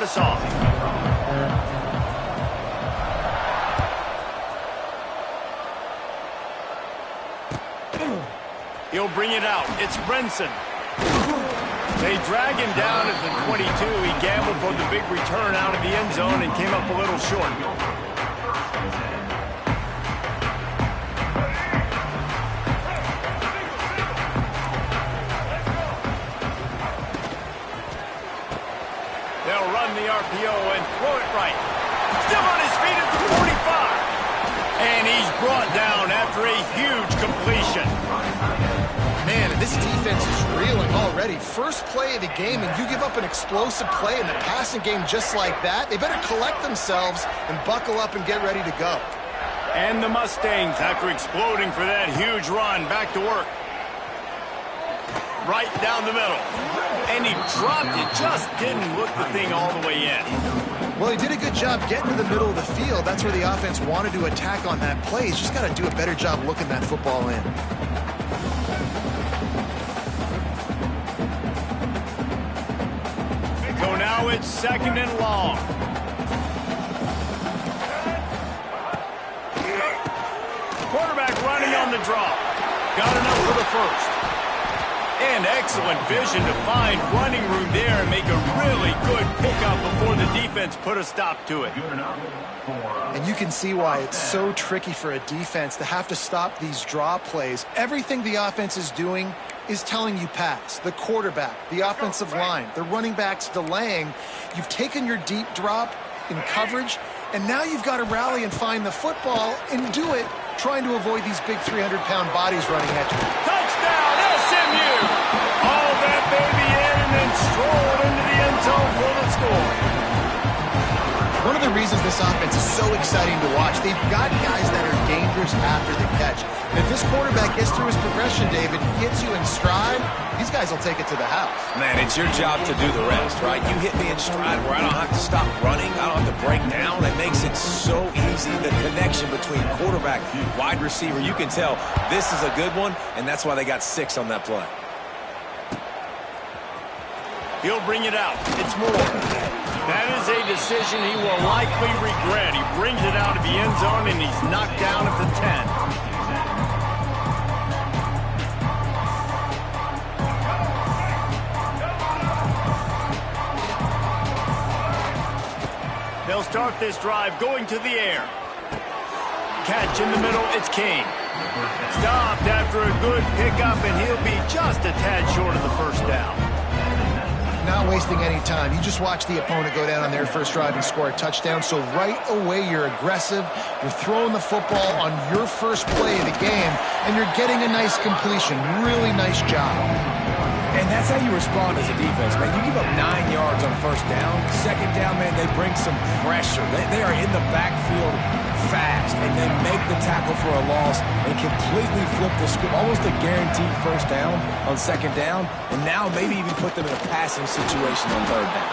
us off. He'll bring it out. It's Brinson. They drag him down at the 22. He gambled for the big return out of the end zone and came up a little short. They'll run the RPO and throw it right. Still on his feet at the 45. And he's brought down after a huge completion. Man, and this defense is reeling already. First play of the game, and you give up an explosive play in the passing game just like that. They better collect themselves and buckle up and get ready to go. And the Mustangs, after exploding for that huge run, back to work. Right down the middle. And he dropped it, just didn't look the thing all the way in. Well, he did a good job getting to the middle of the field. That's where the offense wanted to attack on that play. He's just got to do a better job looking that football in. So now it's 2nd and long. Quarterback running on the draw. Got enough for the first. And excellent vision to find running room there and make a really good pickup before the defense put a stop to it. And you can see why it's so tricky for a defense to have to stop these draw plays. Everything the offense is doing is telling you pass. The quarterback, the offensive line, the running backs delaying. You've taken your deep drop in coverage, and now you've got to rally and find the football and do it, trying to avoid these big 300-pound bodies running at you. Touchdown, SMU! All that baby in and then strolled into the end zone for the score. One of the reasons this offense is so exciting to watch, they've got guys that are dangerous after the catch. And if this quarterback gets through his progression, David, gets you in stride, these guys will take it to the house. Man, it's your job to do the rest, right? You hit me in stride where I don't have to stop running. I don't have to break down. It makes it so easy. The connection between quarterback, wide receiver, you can tell this is a good one, and that's why they got 6 on that play. He'll bring it out. It's Moore. That is a decision he will likely regret. He brings it out of the end zone, and he's knocked down at the 10. They'll start this drive going to the air. Catch in the middle, it's King. Stopped after a good pickup, and he'll be just a tad short of the first down. Not wasting any time. You just watch the opponent go down on their first drive and score a touchdown. So right away, you're aggressive. You're throwing the football on your first play of the game, and you're getting a nice completion. Really nice job. And that's how you respond as a defense, man. You give up 9 yards on first down. Second down, man, they bring some pressure. They are in the backfield fast, and they make the tackle for a loss and completely flip the script. Almost a guaranteed first down on second down, and now maybe even put them in a passing situation on third down.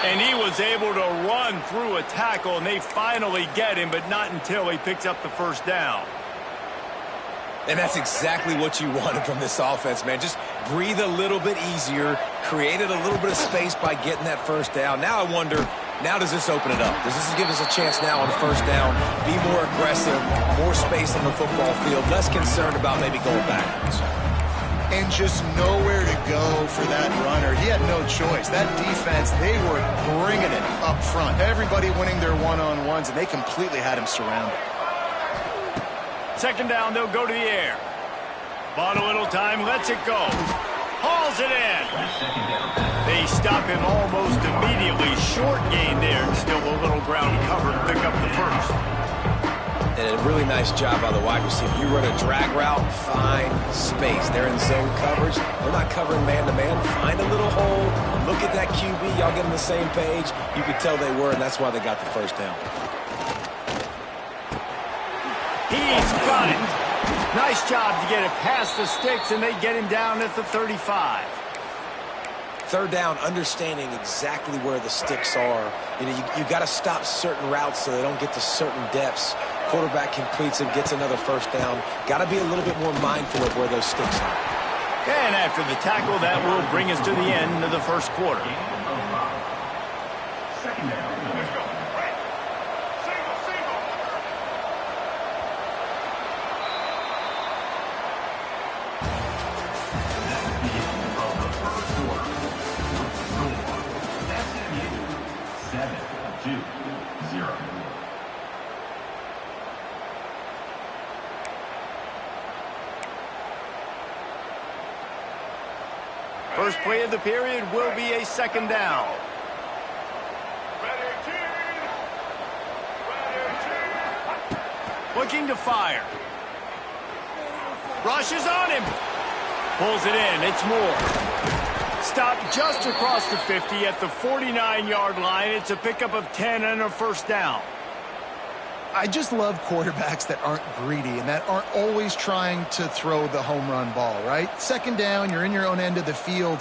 And he was able to run through a tackle, and they finally get him, but not until he picks up the first down. And that's exactly what you wanted from this offense, man. Just breathe a little bit easier, created a little bit of space by getting that first down. Now I wonder, now does this open it up? Does this give us a chance now on first down? Be more aggressive, more space on the football field, less concerned about maybe going backwards. And just nowhere to go for that runner. He had no choice. That defense, they were bringing it up front. Everybody winning their one-on-ones, and they completely had him surrounded. Second down, they'll go to the air. Bought a little time, lets it go. Hauls it in. They stop him almost immediately. Short gain there, and still a little ground cover to pick up the first. And a really nice job by the wide receiver. You run a drag route, find space. They're in zone coverage. They're not covering man-to-man. Find a little hole. Look at that QB. Y'all get on the same page. You could tell they were, and that's why they got the first down. He's got it. Nice job to get it past the sticks, and they get him down at the 35. Third down, understanding exactly where the sticks are. You know, you got to stop certain routes so they don't get to certain depths. Quarterback completes it, gets another first down. Got to be a little bit more mindful of where those sticks are. And after the tackle, that will bring us to the end of the first quarter. First play of the period will be a second down. Looking to fire. Rushes on him. Pulls it in. It's Moore. Stopped just across the 50 at the 49-yard line. It's a pickup of 10 and a first down. I just love quarterbacks that aren't greedy and that aren't always trying to throw the home run ball, right? Second down, you're in your own end of the field.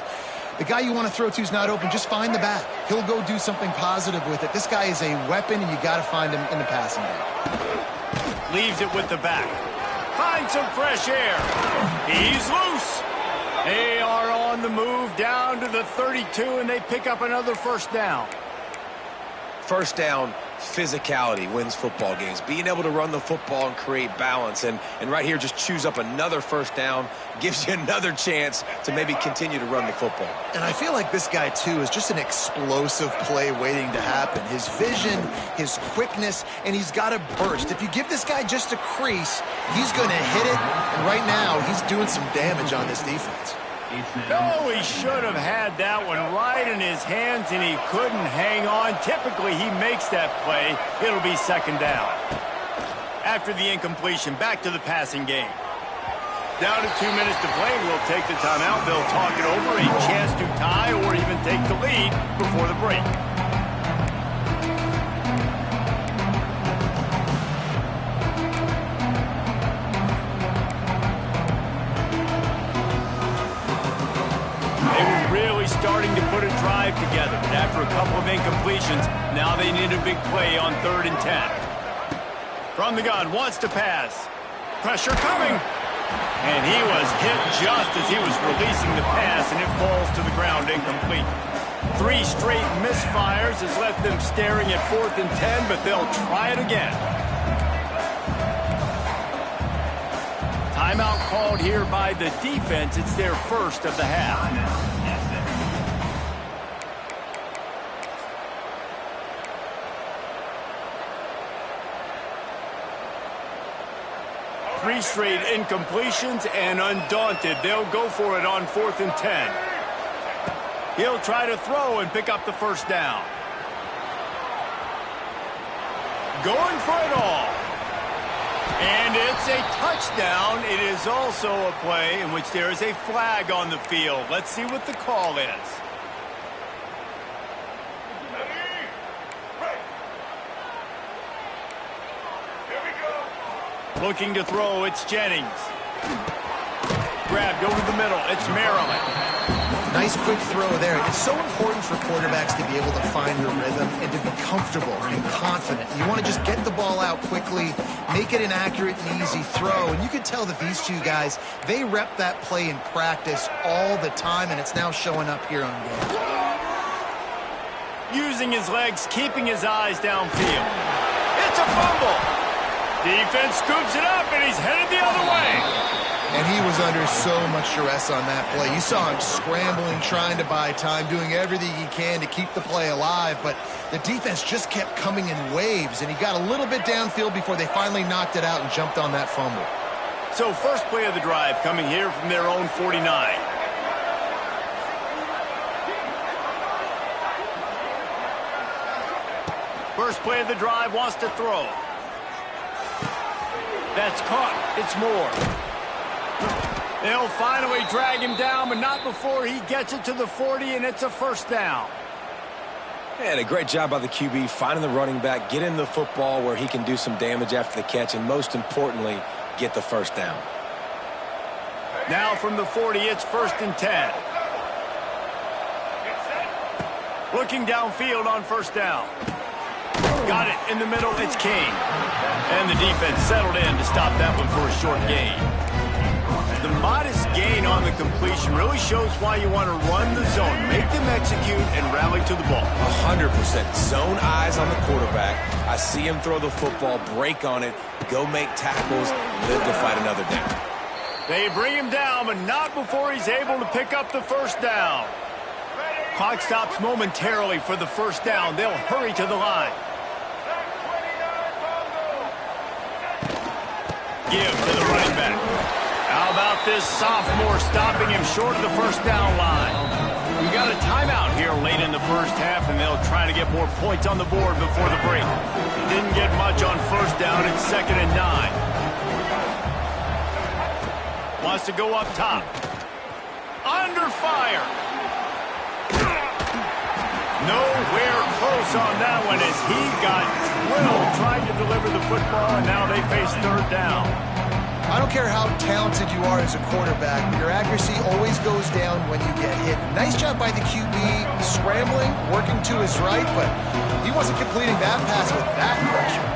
The guy you want to throw to is not open. Just find the back. He'll go do something positive with it. This guy is a weapon, and you got to find him in the passing game. Leaves it with the back. Finds some fresh air. He's loose. They are on the move down to the 32, and they pick up another first down. First down, physicality wins football games. Being able to run the football and create balance. And right here, just choose up another first down. Gives you another chance to maybe continue to run the football. And I feel like this guy, too, is just an explosive play waiting to happen. His vision, his quickness, and he's got a burst. If you give this guy just a crease, he's going to hit it. And right now, he's doing some damage on this defense. No, he should have had that one right in his hands, and he couldn't hang on. Typically, he makes that play. It'll be second down. After the incompletion, back to the passing game. Down to 2 minutes to play. We'll take the timeout. They'll talk it over. A chance to tie or even take the lead before the break. Starting to put a drive together, but after a couple of incompletions, now they need a big play on 3rd and 10. From the gun, wants to pass. Pressure coming. And he was hit just as he was releasing the pass, and it falls to the ground incomplete. 3 straight misfires has left them staring at 4th and 10, but they'll try it again. Timeout called here by the defense. It's their first of the half. 3 straight incompletions, and undaunted, they'll go for it on 4th and 10. He'll try to throw and pick up the first down. Going for it all. And it's a touchdown. It is also a play in which there is a flag on the field. Let's see what the call is. Looking to throw, it's Jennings. Grabbed over the middle, it's Maryland. Nice quick throw there. It's so important for quarterbacks to be able to find their rhythm and to be comfortable and confident. You want to just get the ball out quickly, make it an accurate and easy throw. And you can tell that these two guys, they rep that play in practice all the time, and it's now showing up here on game. Using his legs, keeping his eyes downfield. It's a fumble. Defense scoops it up, and he's headed the other way. And he was under so much duress on that play. You saw him scrambling, trying to buy time, doing everything he can to keep the play alive. But the defense just kept coming in waves, and he got a little bit downfield before they finally knocked it out and jumped on that fumble. So first play of the drive coming here from their own 49. First play of the drive, wants to throw. That's caught. It's Moore. They'll finally drag him down, but not before he gets it to the 40, and it's a first down. And a great job by the QB, finding the running back, getting the football where he can do some damage after the catch, and most importantly, get the first down. Now from the 40, it's 1st and 10. Looking downfield on first down. Got it in the middle, it's King. And the defense settled in to stop that one for a short gain. The modest gain on the completion really shows why you want to run the zone, make them execute, and rally to the ball. 100%. Zone eyes on the quarterback. I see him throw the football, break on it, go make tackles, live to fight another down. They bring him down, but not before he's able to pick up the first down. Clock stops momentarily for the first down. They'll hurry to the line. Give to the running back. How about this sophomore stopping him short of the first down line? We got a timeout here late in the first half, and they'll try to get more points on the board before the break. Didn't get much on first down. It's 2nd and 9. Wants to go up top. Under fire. Nowhere close on that one as he got drilled trying to deliver the football, and now they face 3rd down. I don't care how talented you are as a quarterback, your accuracy always goes down when you get hit. Nice job by the QB, scrambling, working to his right, but he wasn't completing that pass with that pressure.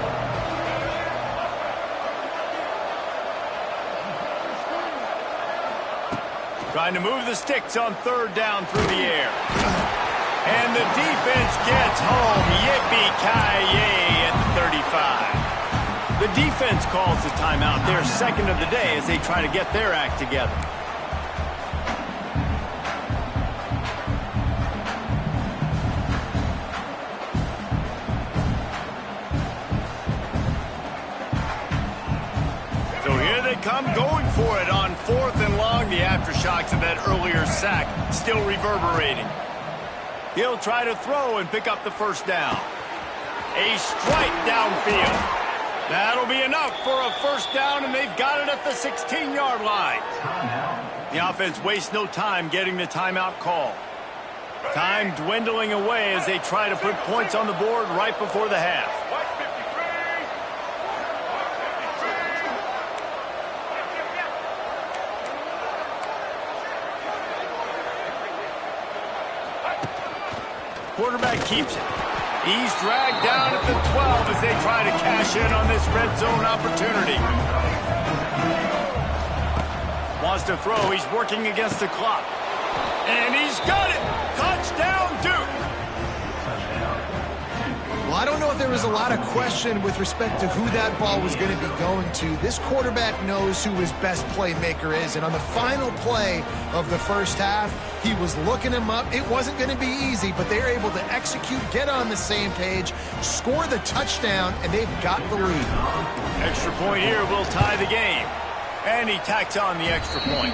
Trying to move the sticks on 3rd down through the air. And the defense gets home. Yippee-ki-yay at the 35. The defense calls the timeout, their 2nd of the day, as they try to get their act together. So here they come, going for it on 4th and long. The aftershocks of that earlier sack still reverberating. He'll try to throw and pick up the first down. A strike downfield. That'll be enough for a first down, and they've got it at the 16-yard line. The offense wastes no time getting the timeout call. Time dwindling away as they try to put points on the board right before the half. Quarterback keeps it. He's dragged down at the 12 as they try to cash in on this red zone opportunity. Wants to throw. He's working against the clock. And he's got it. Touchdown, Duke. Well, I don't know if there was a lot of question with respect to who that ball was going to be going to. This quarterback knows who his best playmaker is, and on the final play of the first half, he was looking him up. It wasn't going to be easy, but they were able to execute, get on the same page, score the touchdown, and they've got the lead. Extra point here will tie the game. And he tacks on the extra point.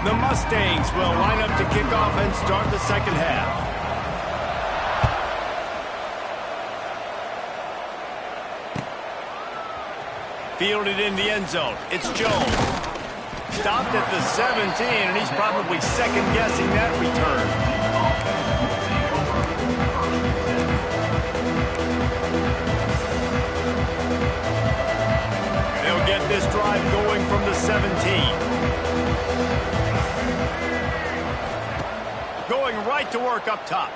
The Mustangs will line up to kick off and start the second half. Fielded in the end zone. It's Jones. Stopped at the 17, and he's probably second-guessing that return. They'll get this drive going from the 17. Going right to work up top.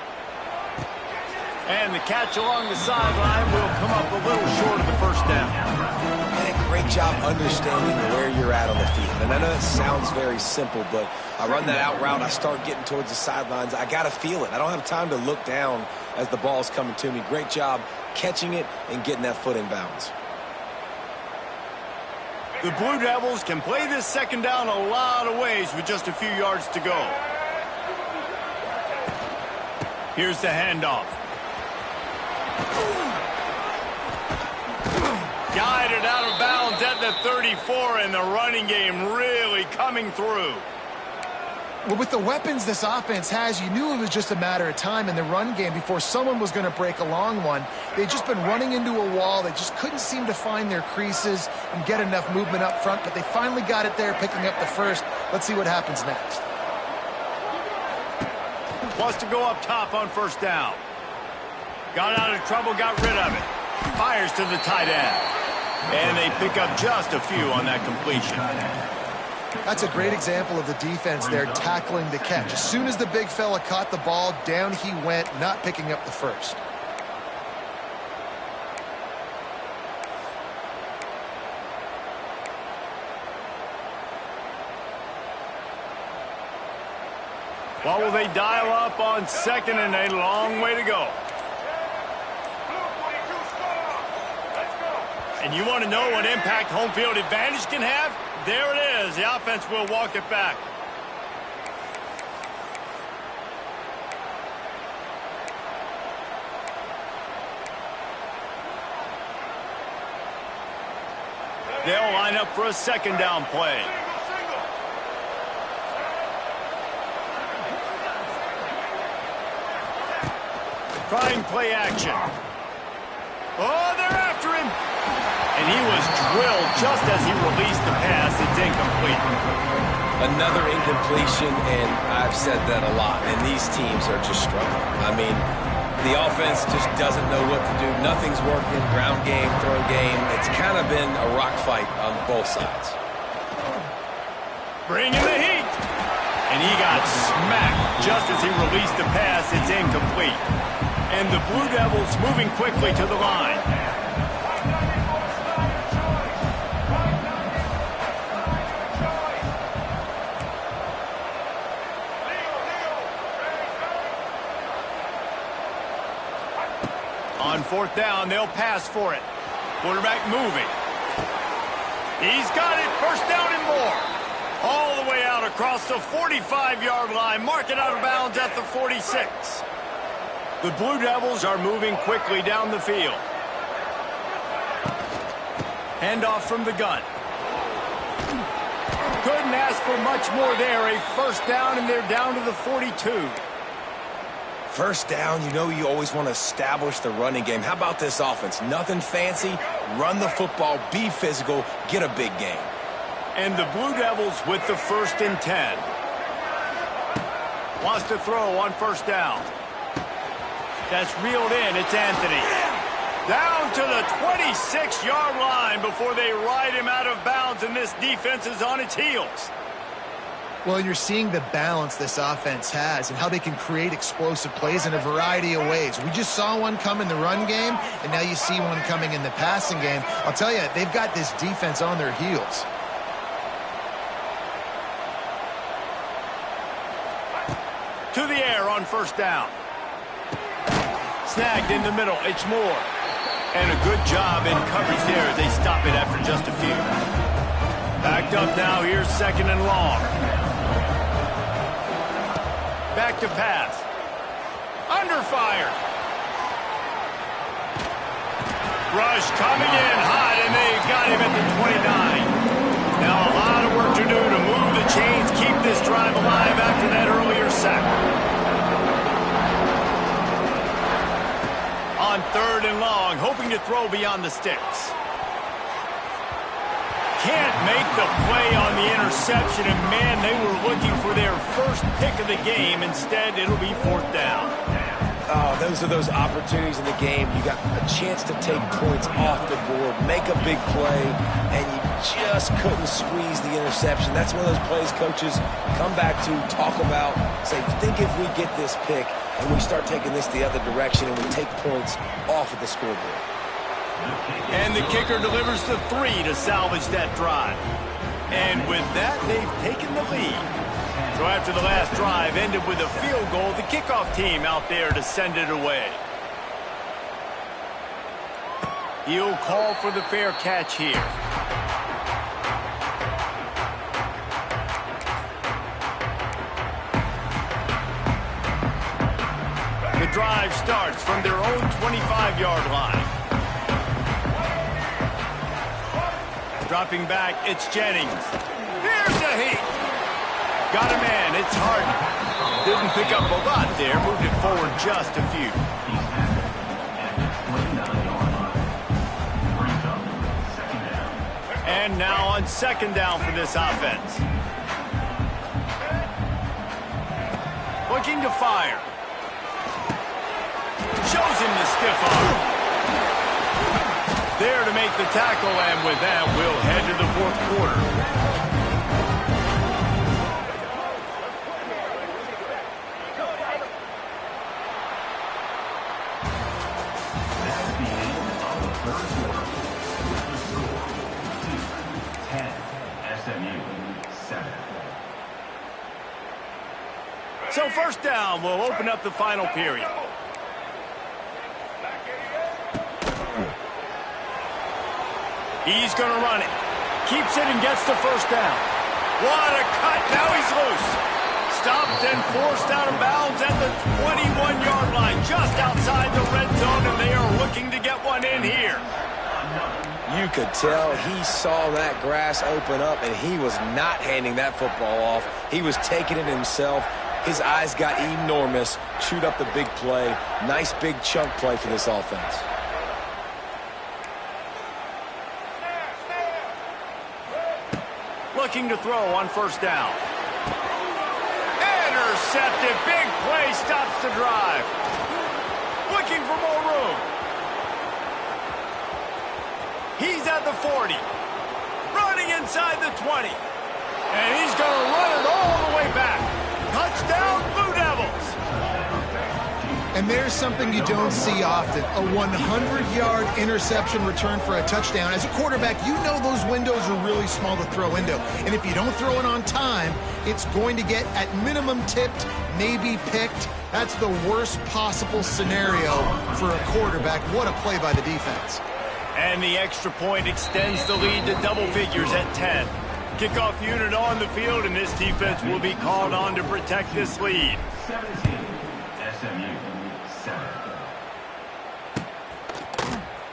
And the catch along the sideline will come up a little short of the first down. And a great job understanding where you're at on the field. And I know that sounds very simple, but I run that out route, I start getting towards the sidelines. I got to feel it. I don't have time to look down as the ball's coming to me. Great job catching it and getting that foot in bounds. The Blue Devils can play this second down a lot of ways with just a few yards to go. Here's the handoff. Guided out of bounds at the 34, and the running game really coming through. Well, with the weapons this offense has, you knew it was just a matter of time in the run game before someone was going to break a long one. They'd just been running into a wall. They just couldn't seem to find their creases and get enough movement up front, but they finally got it there, picking up the first. Let's see what happens next. Wants to go up top on first down. Got out of trouble, got rid of it. Fires to the tight end. And they pick up just a few on that completion. That's a great example of the defense there tackling the catch. As soon as the big fella caught the ball, down he went, not picking up the first. What will they dial up on second and a long way to go? And you want to know what impact home field advantage can have? There it is. The offense will walk it back. They'll line up for a second down play. Trying play action. Oh, they're after him. And he was drilled just as he released the pass. It's incomplete. Another incompletion, and I've said that a lot, and these teams are just struggling. I mean, the offense just doesn't know what to do. Nothing's working. Ground game, throw game. It's kind of been a rock fight on both sides. Bring in the heat. And he got smacked just as he released the pass. It's incomplete. And the Blue Devils moving quickly to the line. On fourth down, they'll pass for it. Quarterback moving. He's got it. First down and more. All the way out across the 45-yard line. Mark it out of bounds at the 46. The Blue Devils are moving quickly down the field. Handoff from the gun. Couldn't ask for much more there. A first down, and they're down to the 42. First down, you know you always want to establish the running game. How about this offense? Nothing fancy. Run the football, be physical, get a big gain. And the Blue Devils with the 1st and 10. Wants to throw on first down. That's reeled in. It's Anthony. Down to the 26-yard line before they ride him out of bounds, and this defense is on its heels. Well, you're seeing the balance this offense has and how they can create explosive plays in a variety of ways. We just saw one come in the run game, and now you see one coming in the passing game. I'll tell you, they've got this defense on their heels. To the air on first down. Snagged in the middle. It's Moore. And a good job in coverage there as they stop it after just a few. Backed up now. Here's second and long. Back to pass. Under fire. Rush coming in hot, and they got him at the 29. Now a lot of work to do to move the chains, keep this drive alive after that earlier sack. On third and long, hoping to throw beyond the sticks. Can't make the play on the interception, and man, they were looking for their first pick of the game. Instead, it'll be fourth down. Oh, those are those opportunities in the game. You got a chance to take points off the board, make a big play, and you just couldn't squeeze the interception. That's one of those plays coaches come back to, talk about, say, think if we get this pick and we start taking this the other direction and we take points off of the scoreboard. And the kicker delivers the 3 to salvage that drive. And with that, they've taken the lead. So after the last drive ended with a field goal, the kickoff team out there to send it away. He'll call for the fair catch here. The drive starts from their own 25-yard line. Dropping back, it's Jennings. Here's a heat. Got a man, it's Harden. Didn't pick up a lot there, moved it forward just a few. And now on second down for this offense. Looking to fire. Shows him the stiff arm. There to make the tackle, and with that, we'll head to the fourth quarter. So first down will open up the final period. He's going to run it. Keeps it and gets the first down. What a cut. Now he's loose. Stopped and forced out of bounds at the 21-yard line, just outside the red zone, and they are looking to get one in here. You could tell he saw that grass open up, and he was not handing that football off. He was taking it himself. His eyes got enormous, chewed up the big play. Nice big chunk play for this offense. Looking to throw on first down. Intercepted. Big play stops the drive. Looking for more room. He's at the 40. Running inside the 20. And he's going to run it all the way back. Touchdown, Blue Devils. And there's something you don't see often, a 100-yard interception return for a touchdown. As a quarterback, you know those windows are really small to throw into. And if you don't throw it on time, it's going to get at minimum tipped, maybe picked. That's the worst possible scenario for a quarterback. What a play by the defense. And the extra point extends the lead to double figures at 10. Kickoff unit on the field, and this defense will be called on to protect this lead. 17, SMU, 7.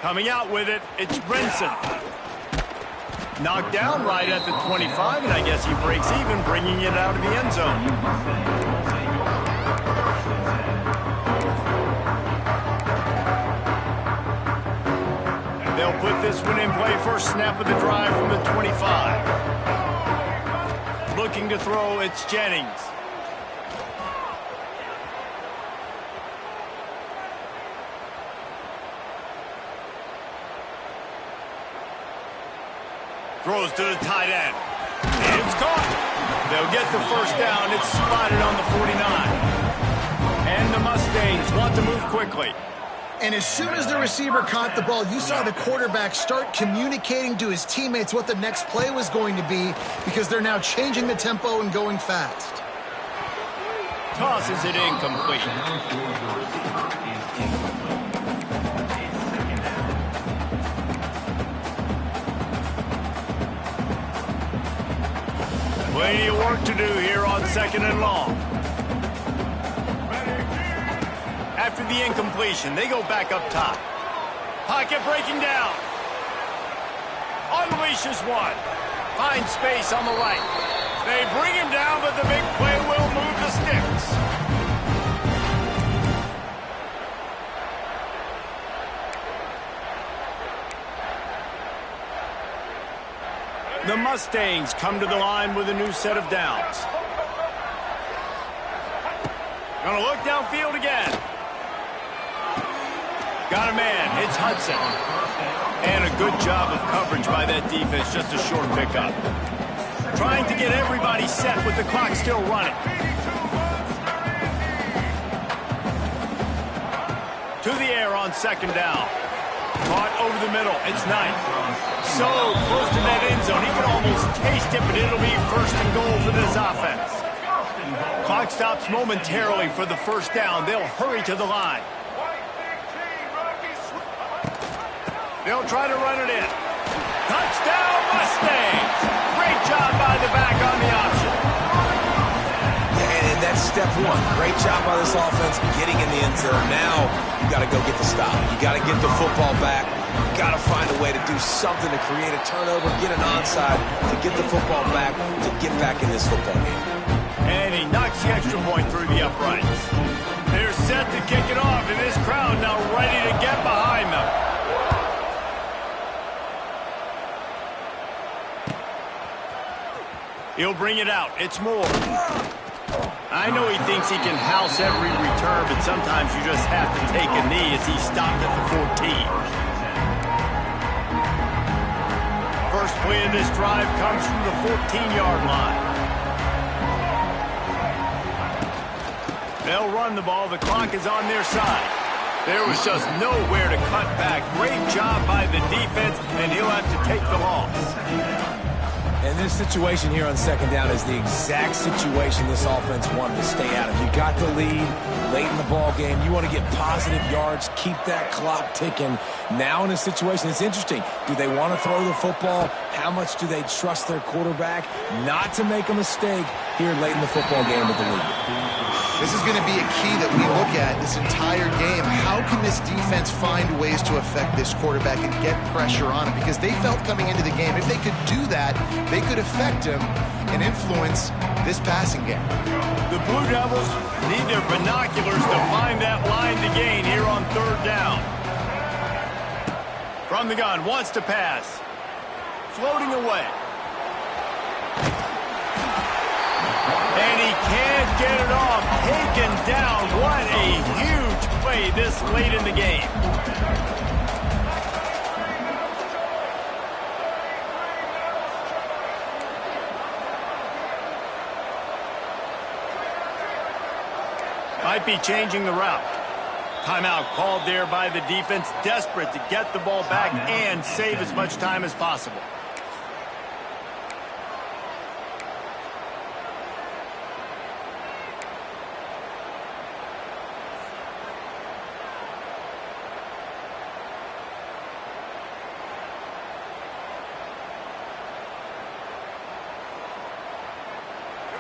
Coming out with it, it's Brinson. Knocked down right at the 25, and I guess he breaks even, bringing it out of the end zone. They'll put this one in play first snap of the drive from the 25. Looking to throw, it's Jennings. Throws to the tight end. It's caught. They'll get the first down. It's spotted on the 49. And the Mustangs want to move quickly. And as soon as the receiver caught the ball, you saw the quarterback start communicating to his teammates what the next play was going to be, because they're now changing the tempo and going fast. Tosses it incomplete. Plenty of work to do here on second and long. After the incompletion, they go back up top. Pocket breaking down. Unleashes one. Finds space on the right. They bring him down, but the big play will move the sticks. The Mustangs come to the line with a new set of downs. Gonna look downfield again. Got a man. It's Hudson. And a good job of coverage by that defense. Just a short pickup. Trying to get everybody set with the clock still running. To the air on second down. Caught over the middle. It's Knight. So close to that end zone. He can almost taste it, but it'll be first and goal for this offense. Clock stops momentarily for the first down. They'll hurry to the line. They'll try to run it in. Touchdown, Mustangs! Great job by the back on the option. And that's step one. Great job by this offense getting in the end zone. Now you got to go get the stop. You got to get the football back. You got to find a way to do something to create a turnover, get an onside, to get the football back, to get back in this football game. And he knocks the extra point through the uprights. They're set to kick it off, and this crowd now ready to get behind them. He'll bring it out. It's Moore. I know he thinks he can house every return, but sometimes you just have to take a knee as he stopped at the 14. First play of this drive comes from the 14-yard line. They'll run the ball. The clock is on their side. There was just nowhere to cut back. Great job by the defense, and he'll have to take the loss. And this situation here on second down is the exact situation this offense wanted to stay out of. You got the lead late in the ball game. You want to get positive yards, keep that clock ticking. Now in a situation, it's interesting. Do they want to throw the football? How much do they trust their quarterback not to make a mistake here late in the football game with the lead? This is going to be a key that we look at this entire game. How can this defense find ways to affect this quarterback and get pressure on him? Because they felt coming into the game, if they could do that, they could affect him and influence this passing game. The Blue Devils need their binoculars to find that line to gain here on third down. From the gun, wants to pass. Floating away. And he can't get it off. Taken down. What a huge play this late in the game. Might be changing the route. Timeout called there by the defense, desperate to get the ball back and save as much time as possible.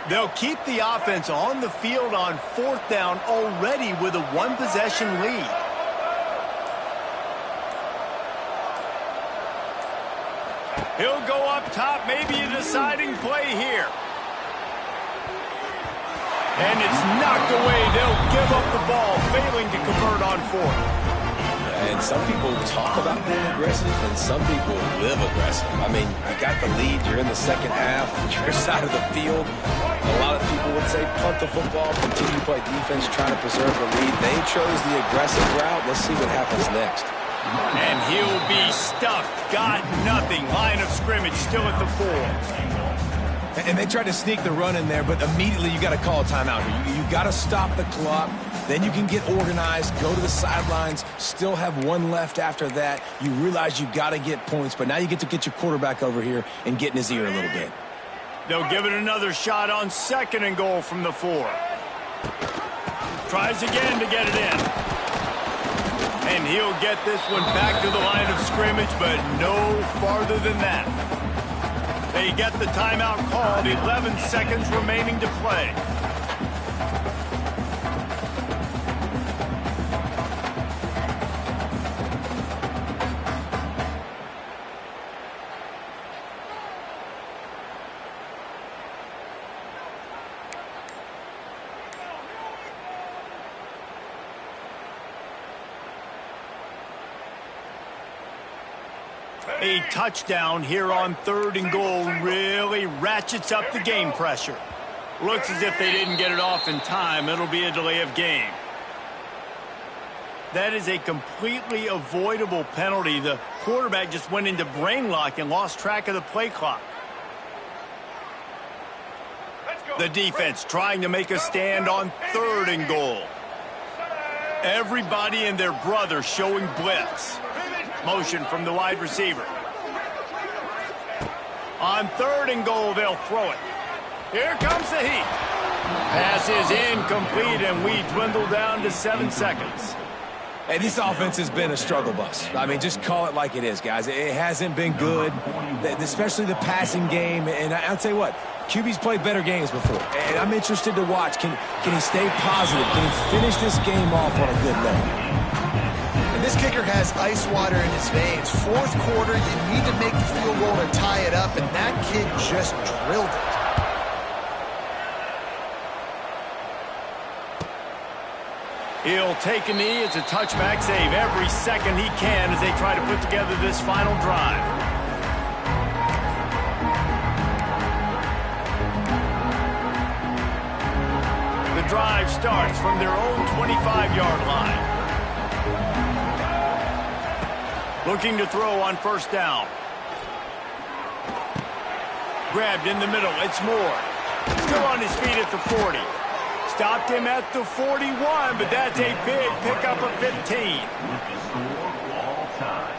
They'll keep the offense on the field on fourth down already with a one-possession lead. He'll go up top, maybe a deciding play here. And it's knocked away. They'll give up the ball, failing to convert on fourth. And some people talk about being aggressive, and some people live aggressive. I mean, you got the lead, you're in the second half, your side of the field. A lot of people would say punt the football, continue to play defense, trying to preserve the lead. They chose the aggressive route. Let's see what happens next. And he'll be stuffed. Got nothing. Line of scrimmage still at the 4. And they tried to sneak the run in there, but immediately you got to call a timeout here. You got to stop the clock. Then you can get organized, go to the sidelines, still have one left after that. You realize you got to get points, but now you get to get your quarterback over here and get in his ear a little bit. They'll give it another shot on second and goal from the 4. Tries again to get it in. And he'll get this one back to the line of scrimmage, but no farther than that. They get the timeout called, 11 seconds remaining to play. A touchdown here on third and goal really ratchets up the game pressure. Looks as if they didn't get it off in time. It'll be a delay of game. That is a completely avoidable penalty. The quarterback just went into brain lock and lost track of the play clock. The defense trying to make a stand on third and goal. Everybody and their brother showing blitz. Motion from the wide receiver. On third and goal, they'll throw it. Here comes the heat. Pass is incomplete, and we dwindle down to 7 seconds. Hey, this offense has been a struggle bus. I mean, just call it like it is, guys. It hasn't been good, especially the passing game. And I'll tell you what, QB's played better games before. And I'm interested to watch. Can he stay positive? Can he finish this game off on a good note? And this kicker has ice water in his veins. Fourth quarter, you need to make the field goal to tie it up, and that kid just drilled it. He'll take a knee. It's a touchback save every second he can as they try to put together this final drive. The drive starts from their own 25-yard line. Looking to throw on first down. Grabbed in the middle. It's Moore. Still on his feet at the 40. Stopped him at the 41, but that's a big pickup of 15. With the score all time.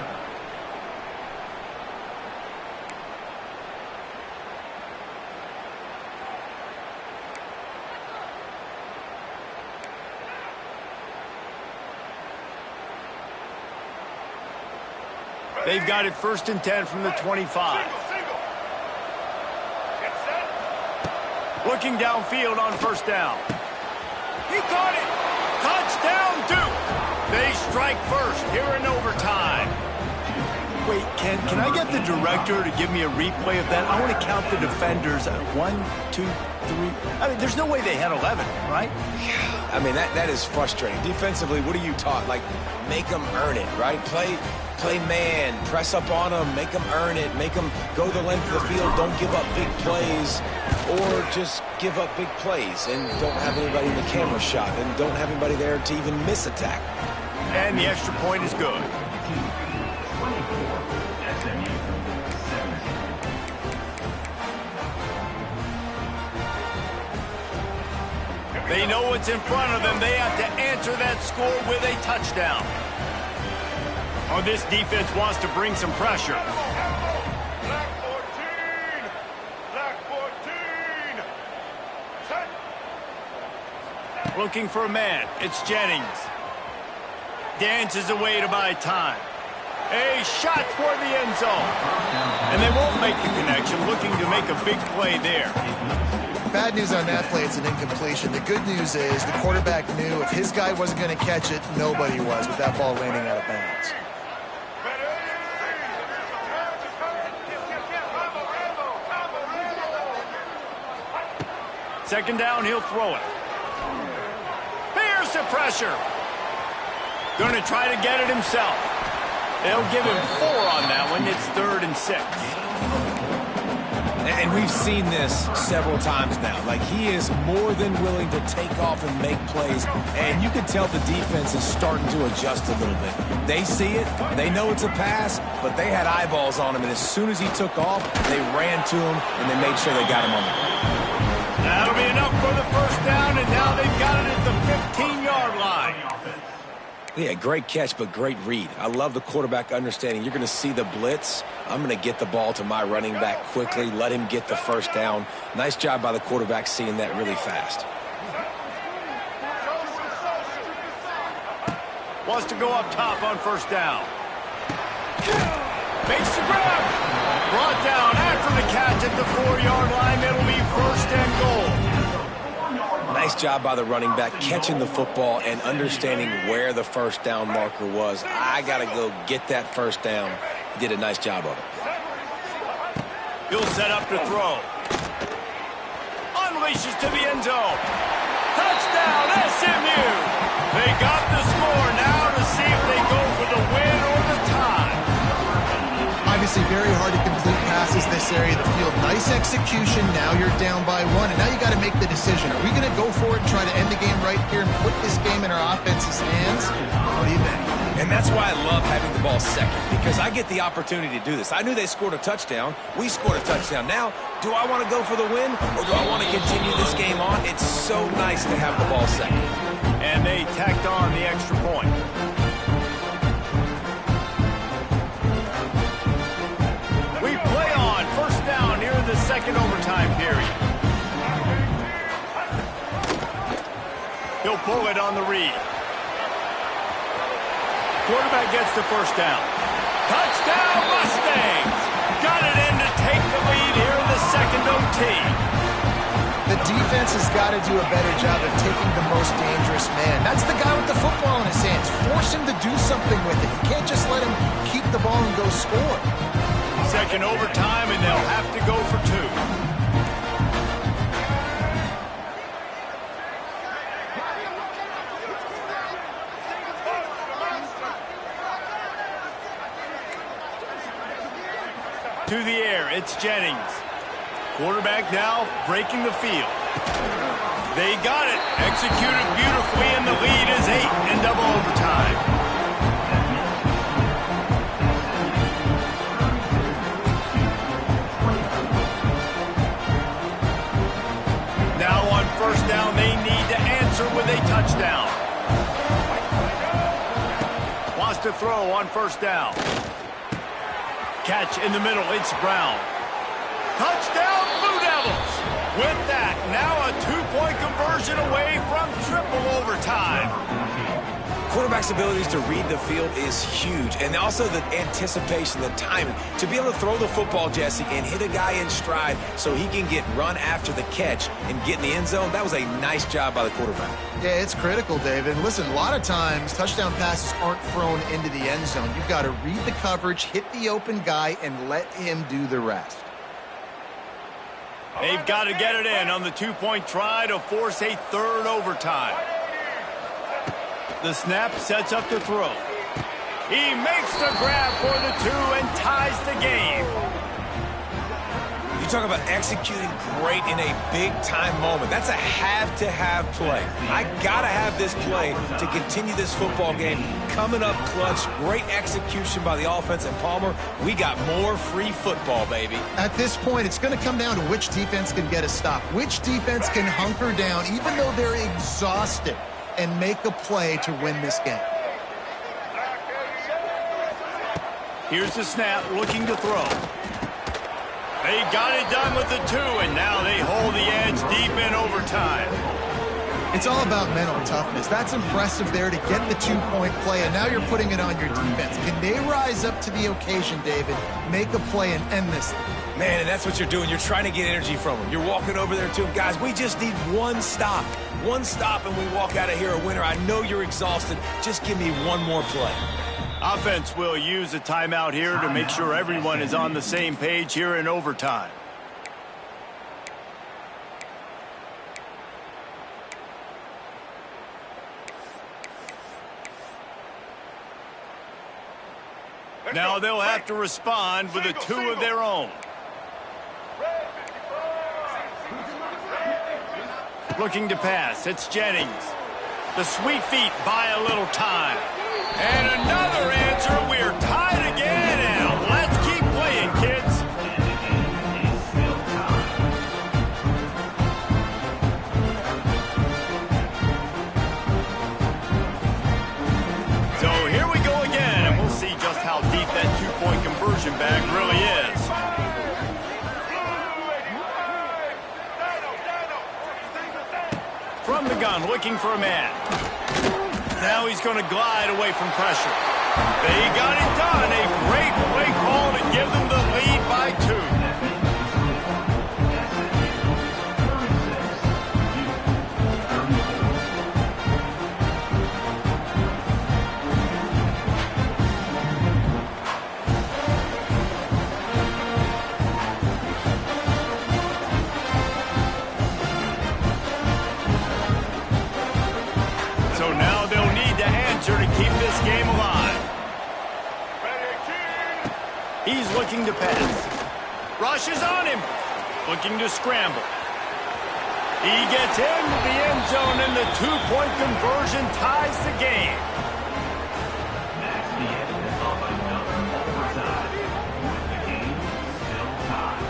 They've got it 1st and 10 from the 25. Looking downfield on 1st down. He caught it. Touchdown, Duke. They strike first here in overtime. Wait, can I get the director to give me a replay of that? I want to count the defenders. 1, 2, 3. I mean, there's no way they had 11, right? I mean, that is frustrating. Defensively, what are you taught? Like, make them earn it, right? Play man, press up on them, make them earn it, make them go the length of the field, don't give up big plays, or just give up big plays and don't have anybody in the camera shot and don't have anybody there to even miss a tackle. And the extra point is good. They know what's in front of them. They have to answer that score with a touchdown. Oh, this defense wants to bring some pressure. Black 14. Black 14. Set. Looking for a man. It's Jennings. Dances away to buy time. A shot toward the end zone. And they won't make the connection, looking to make a big play there. Bad news on that play, it's an incompletion. The good news is the quarterback knew if his guy wasn't going to catch it, nobody was with that ball landing out of bounds. 2nd down, he'll throw it. Here's the pressure. Going to try to get it himself. They'll give him 4 on that one. It's 3rd and 6. And we've seen this several times now. Like, he is more than willing to take off and make plays. And you can tell the defense is starting to adjust a little bit. They see it. They know it's a pass, but they had eyeballs on him. And as soon as he took off, they ran to him, and they made sure they got him on the ground. That'll be enough for the 1st down, and now they've got it at the 15-yard line. Yeah, great catch, but great read. I love the quarterback understanding. You're going to see the blitz. I'm going to get the ball to my running back quickly, let him get the 1st down. Nice job by the quarterback seeing that really fast. Wants to go up top on 1st down. Makes the grab. Brought down after the catch at the 4-yard line. It'll be 1st and goal. Nice job by the running back catching the football and understanding where the 1st down marker was. I got to go get that 1st down. He did a nice job of it. He'll set up to throw. Unleashes to the end zone. Touchdown, SMU. They got the score now to see if they go for the win or the tie. Obviously very hard to complete passes this area of the field. Nice execution. Now you're down by 1, and now you got to make the decision. Are we going to go for it and try to end the game right here and put this game in our offense's hands? What do you think? And that's why I love having the ball second, because I get the opportunity to do this. I knew they scored a touchdown. We scored a touchdown. Now, do I want to go for the win, or do I want to continue this game on? It's so nice to have the ball second. And they tacked on the extra point. We play on 1st down here in the 2nd overtime period. He'll pull it on the read. Quarterback gets the 1st down. Touchdown, Mustangs! Got it in to take the lead here in the 2nd OT. The defense has got to do a better job of taking the most dangerous man. That's the guy with the football in his hands. Force him to do something with it. You can't just let him keep the ball and go score. 2nd overtime, and they'll have to go for 2. To the air, it's Jennings. Quarterback now breaking the field. They got it. Executed beautifully, and the lead is 8 in double overtime. Now on 1st down, they need to answer with a touchdown. Wants to throw on 1st down. Catch in the middle, it's Brown. Touchdown, Blue Devils! With that, now a 2-point conversion away from triple overtime. quarterback's abilities to read the field is huge, and also the anticipation, the timing. To be able to throw the football, Jesse, and hit a guy in stride so he can get run after the catch and get in the end zone, that was a nice job by the quarterback. Yeah, it's critical, David. Listen, a lot of times touchdown passes aren't thrown into the end zone. You've got to read the coverage, hit the open guy, and let him do the rest. They've got to get it in on the two-point try to force a third overtime. The snap sets up the throw. He makes the grab for the 2 and ties the game. You talk about executing great in a big-time moment. That's a have-to-have play. I got to have this play to continue this football game. Coming up clutch, great execution by the offense. And, Palmer, we got more free football, baby. At this point, it's going to come down to which defense can get a stop, which defense can hunker down, even though they're exhausted, and make a play to win this game. Here's the snap, looking to throw. They got it done with the 2, and now they hold the edge deep in overtime. It's all about mental toughness. That's impressive there to get the 2-point play, and now you're putting it on your defense. Can they rise up to the occasion, David, make a play and end this thing? Man, and that's what you're doing. You're trying to get energy from them. You're walking over there to them. Guys, we just need one stop. One stop, and we walk out of here a winner. I know you're exhausted. Just give me one more play. Offense will use a timeout here to make sure everyone is on the same page here in overtime. Now they'll have to respond with a 2 of their own. Looking to pass, it's Jennings. The sweet feet buy a little time. And another answer, we're tied again, and let's keep playing, kids. So here we go again, and we'll see just how deep that 2-point conversion bag really is. From the gun, looking for a man. Now he's going to glide away from pressure. They got it done. A great play call to give them the lead by 2. So now they'll need to answer to keep this game alive. He's looking to pass. Rushes on him. Looking to scramble. He gets into the end zone, and the 2-point conversion ties the game. That's the end of another overtime. With the game still tied.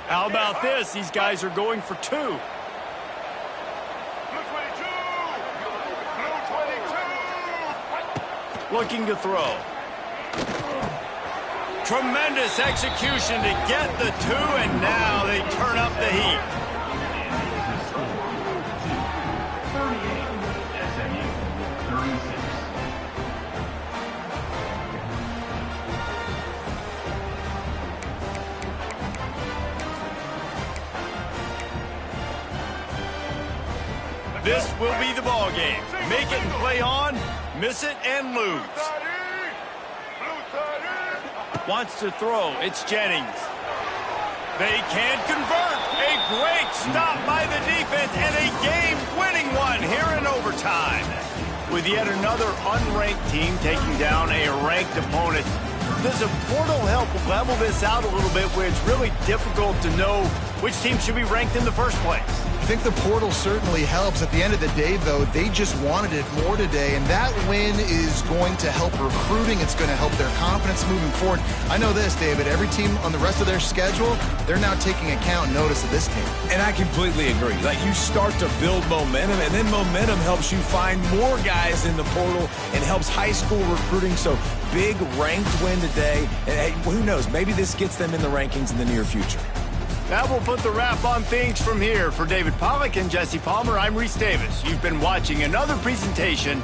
How about this? These guys are going for 2. Blue 22! Blue 22! Looking to throw. Tremendous execution to get the 2, and now they turn up the heat. 38, SMU 36. This will be the ball game. Make it and play on, miss it and lose. Blue 30! Wants to throw, it's Jennings. They can't convert. A great stop by the defense and a game-winning one here in overtime. With yet another unranked team taking down a ranked opponent, does a portal help level this out a little bit where it's really difficult to know which team should be ranked in the first place? I think the portal certainly helps. At the end of the day, though, they just wanted it more today, and that win is going to help recruiting. It's going to help their confidence moving forward. I know this, David. Every team on the rest of their schedule, they're now taking account and notice of this team. And I completely agree. Like, you start to build momentum, and then momentum helps you find more guys in the portal and helps high school recruiting. So big ranked win today. And hey, who knows? Maybe this gets them in the rankings in the near future. That will put the wrap on things from here. For David Pollack and Jesse Palmer, I'm Reese Davis. You've been watching another presentation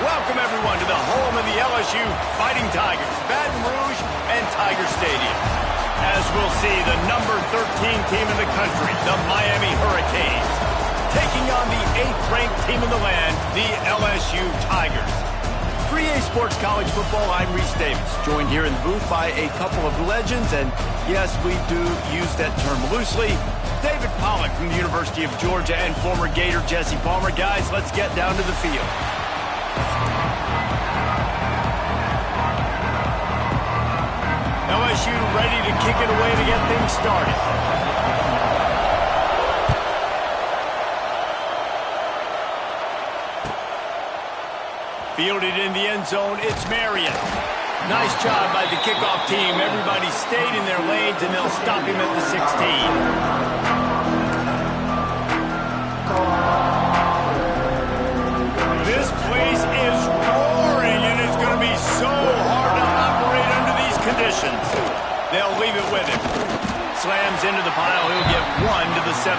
Welcome, everyone, to the home of the LSU Fighting Tigers, Baton Rouge and Tiger Stadium. As we'll see, the number 13 team in the country, the Miami Hurricanes, taking on the 8th-ranked team in the land, the LSU Tigers. 3A Sports College Football, I'm Reese Davis, joined here in the booth by a couple of legends, and yes, we do use that term loosely. David Pollack from the University of Georgia and former Gator Jesse Palmer. Guys, let's get down to the field. LSU ready to kick it away to get things started. Fielded in the end zone, it's Marion. Nice job by the kickoff team. Everybody stayed in their lanes, and they'll stop him at the 16. This place is roaring, and it's going to be so hard to operate under these conditions. They'll leave it with him. Slams into the pile. He'll get 1 to the 17.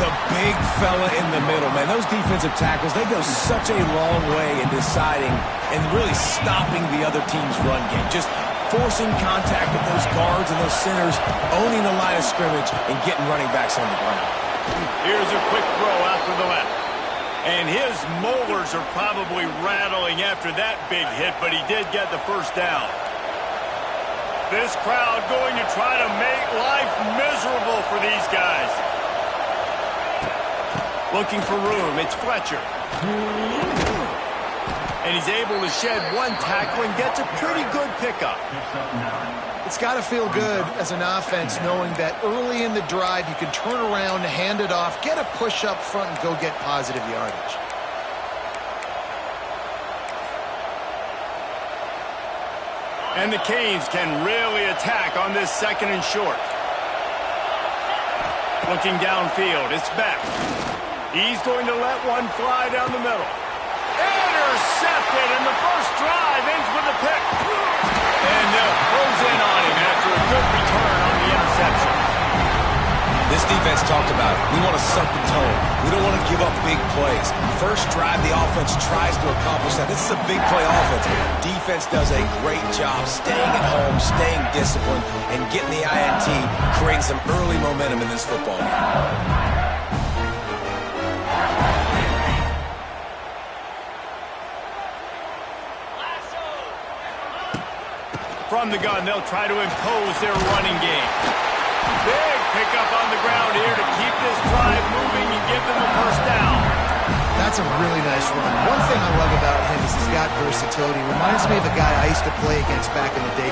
The big fella in the middle, man. Those defensive tackles, they go such a long way in deciding and really stopping the other team's run game. Just forcing contact with those guards and those centers, owning the line of scrimmage, and getting running backs on the ground. Here's a quick throw out to the left. And his molars are probably rattling after that big hit, but he did get the first down. This crowd going to try to make life miserable for these guys. Looking for room, it's Fletcher. And he's able to shed one tackle and gets a pretty good pickup. It's got to feel good as an offense knowing that early in the drive you can turn around, hand it off, get a push up front, and go get positive yardage. And the Canes can really attack on this 2nd and short. Looking downfield, it's Beck. He's going to let one fly down the middle. Intercepted, and the first drive ends with a pick. And throws in on him after a good return on the interception. This defense talked about it. We want to set the tone. We don't want to give up big plays. First drive, the offense tries to accomplish that. This is a big play offense. Defense does a great job staying at home, staying disciplined, and getting the INT, creating some early momentum in this football game. From the gun, they'll try to impose their running game. Big pickup on the ground here to keep this drive moving and give them a first down. That's a really nice run. One thing I love about him is he's got versatility. Reminds me of a guy I used to play against back in the day,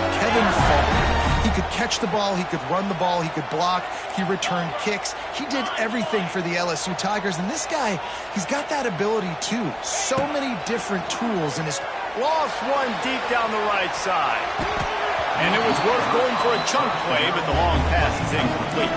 could catch the ball, he could run the ball, he could block, he returned kicks. He did everything for the LSU Tigers, and this guy, he's got that ability too. So many different tools in his... Lost one deep down the right side. And it was worth going for a chunk play, but the long pass is incomplete.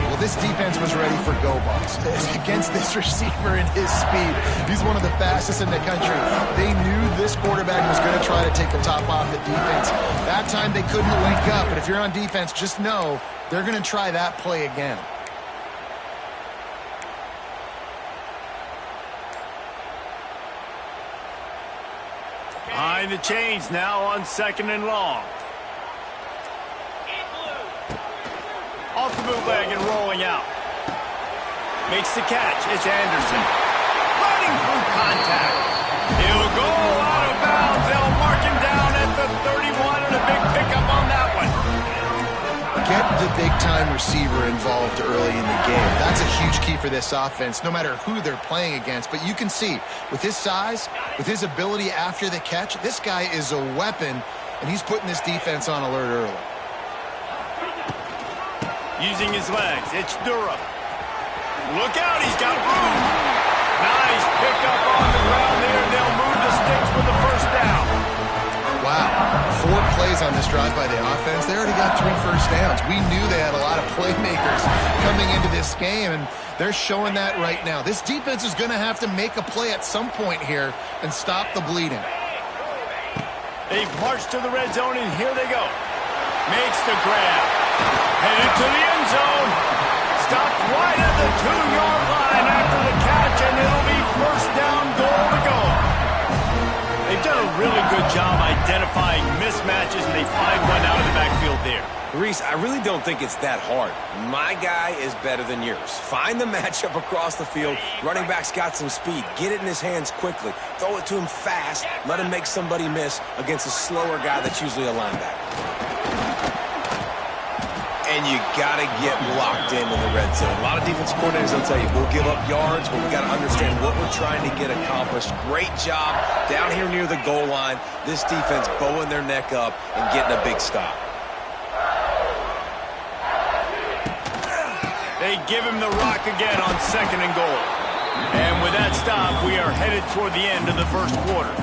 Well, this defense was ready for go balls. Against this receiver and his speed, he's one of the fastest in the country. They knew this quarterback was going to try to take the top off the defense. That time they couldn't link up, but if you're on defense, just know they're going to try that play again. Behind the chains now on 2nd and long. Off the bootleg and rolling out. Makes the catch. It's Anderson. Running through contact. He'll go out of bounds. They'll mark him down at the 31 and a big pickup on that one. Get the big-time receiver involved early in the game. That's a huge key for this offense, no matter who they're playing against. But you can see, with his size, with his ability after the catch, this guy is a weapon, and he's putting this defense on alert early. Using his legs, it's Durham. Look out, he's got room. Nice pickup on the ground there. They'll move the sticks with the first down. Wow, 4 plays on this drive by the offense. They already got 3 first downs. We knew they had a lot of playmakers coming into this game, and they're showing that right now. This defense is going to have to make a play at some point here and stop the bleeding. They've marched to the red zone, and here they go. Makes the grab. Headed to the end zone. Stopped right at the 2-yard line after the catch, and it'll be first down, goal to go. They've done a really good job identifying mismatches, and they find one out of the backfield there. Reese, I really don't think it's that hard. My guy is better than yours. Find the matchup across the field. Running back's got some speed. Get it in his hands quickly. Throw it to him fast. Let him make somebody miss against a slower guy that's usually a linebacker. And you got to get locked in the red zone. A lot of defensive coordinators will tell you, we'll give up yards, but we got to understand what we're trying to get accomplished. Great job down here near the goal line. This defense bowing their neck up and getting a big stop. They give him the rock again on 2nd and goal. And with that stop, we are headed toward the end of the first quarter.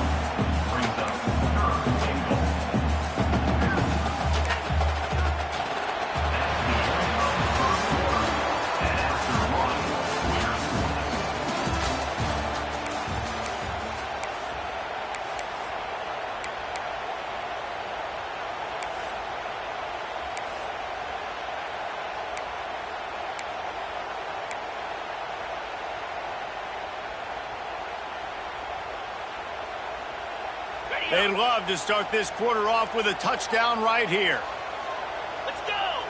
They'd love to start this quarter off with a touchdown right here. Let's go!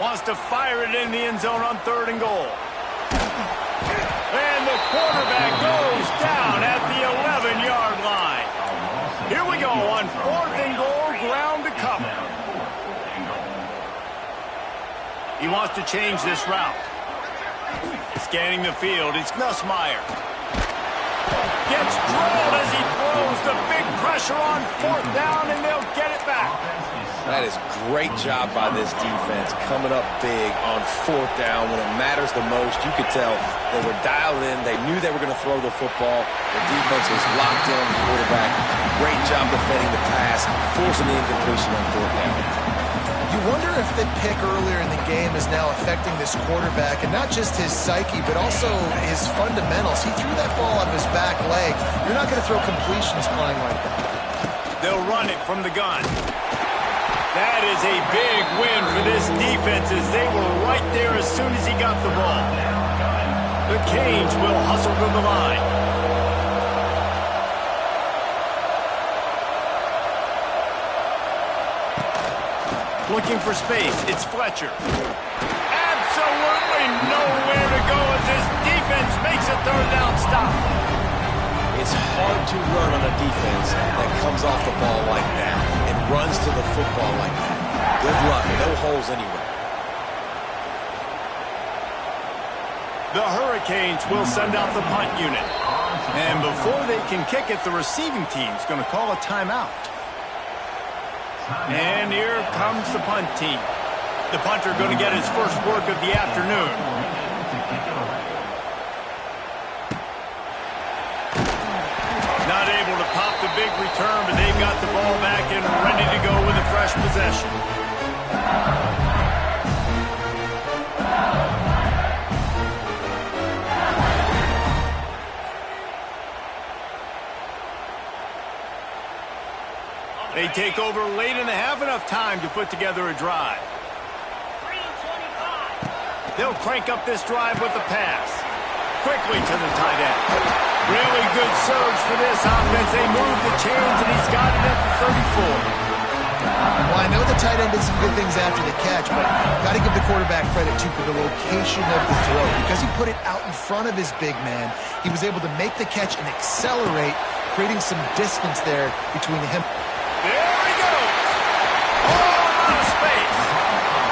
Wants to fire it in the end zone on 3rd and goal. And the quarterback goes down at the 11-yard line. Here we go on 4th and goal, ground to cover. He wants to change this route. Scanning the field, it's Nussmeier. Gets drilled as he throws the big pressure on 4th down, and they'll get it back. That is great job by this defense, coming up big on 4th down when it matters the most. You could tell they were dialed in. They knew they were going to throw the football. The defense was locked in on the quarterback. Great job defending the pass, forcing the incompletion on 4th down. You wonder if the pick earlier in the game is now affecting this quarterback, and not just his psyche, but also his fundamentals. He threw that ball up his back leg. You're not going to throw completions playing like that. They'll run it from the gun. That is a big win for this defense, as they were right there as soon as he got the ball. The Canes will hustle to the line. Looking for space, it's Fletcher. Absolutely nowhere to go as his defense makes a 3rd down stop. It's hard to run on a defense that comes off the ball like that and runs to the football like that. Good luck, no holes anywhere. The Hurricanes will send out the punt unit. And before they can kick it, the receiving team's going to call a timeout. And here comes the punt team. The punter going to get his first work of the afternoon. Not able to pop the big return, but they've got the ball back and ready to go with a fresh possession. They take over late in the half, enough time to put together a drive. They'll crank up this drive with a pass. Quickly to the tight end. Really good surge for this offense. They move the chains, and he's got it at the 34. Well, I know the tight end did some good things after the catch, but got to give the quarterback credit, too, for the location of the throw. Because he put it out in front of his big man, he was able to make the catch and accelerate, creating some distance there between him. There he goes. All out of space.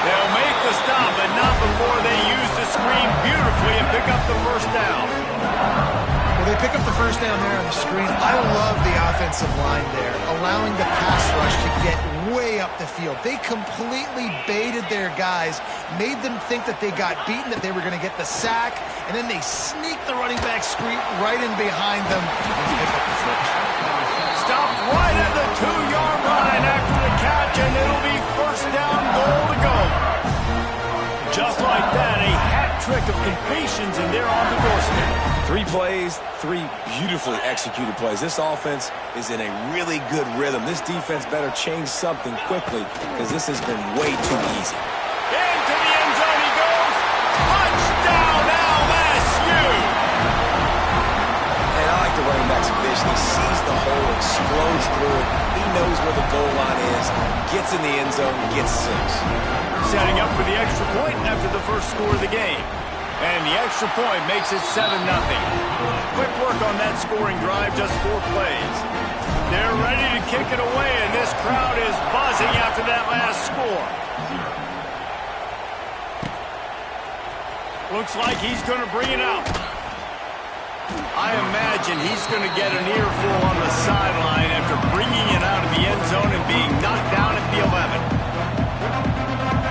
They'll make the stop, but not before they use the screen beautifully and pick up the first down. Well, they pick up the first down there on the screen. I love the offensive line there, allowing the pass rush to get way up the field. They completely baited their guys, made them think that they got beaten, that they were going to get the sack, and then they sneaked the running back screen right in behind them and pick up the first. Stopped right at the 2-yard line after the catch, and it'll be first down, goal to go. Just like that, a hat trick of completions, and they're on the doorstep. 3 plays, 3 beautifully executed plays. This offense is in a really good rhythm. This defense better change something quickly because this has been way too easy. Into the end zone he goes. Touchdown, LSU! And I like the running back's vision. He sees the hole, explodes through it. He knows where the goal line is, gets in the end zone, gets 6. Setting up for the extra point after the first score of the game. And the extra point makes it 7-0. Quick work on that scoring drive, just 4 plays. They're ready to kick it away, and this crowd is buzzing after that last score. Looks like he's going to bring it out. I imagine he's going to get an earful on the sideline after bringing it out of the end zone and being knocked down at the 11.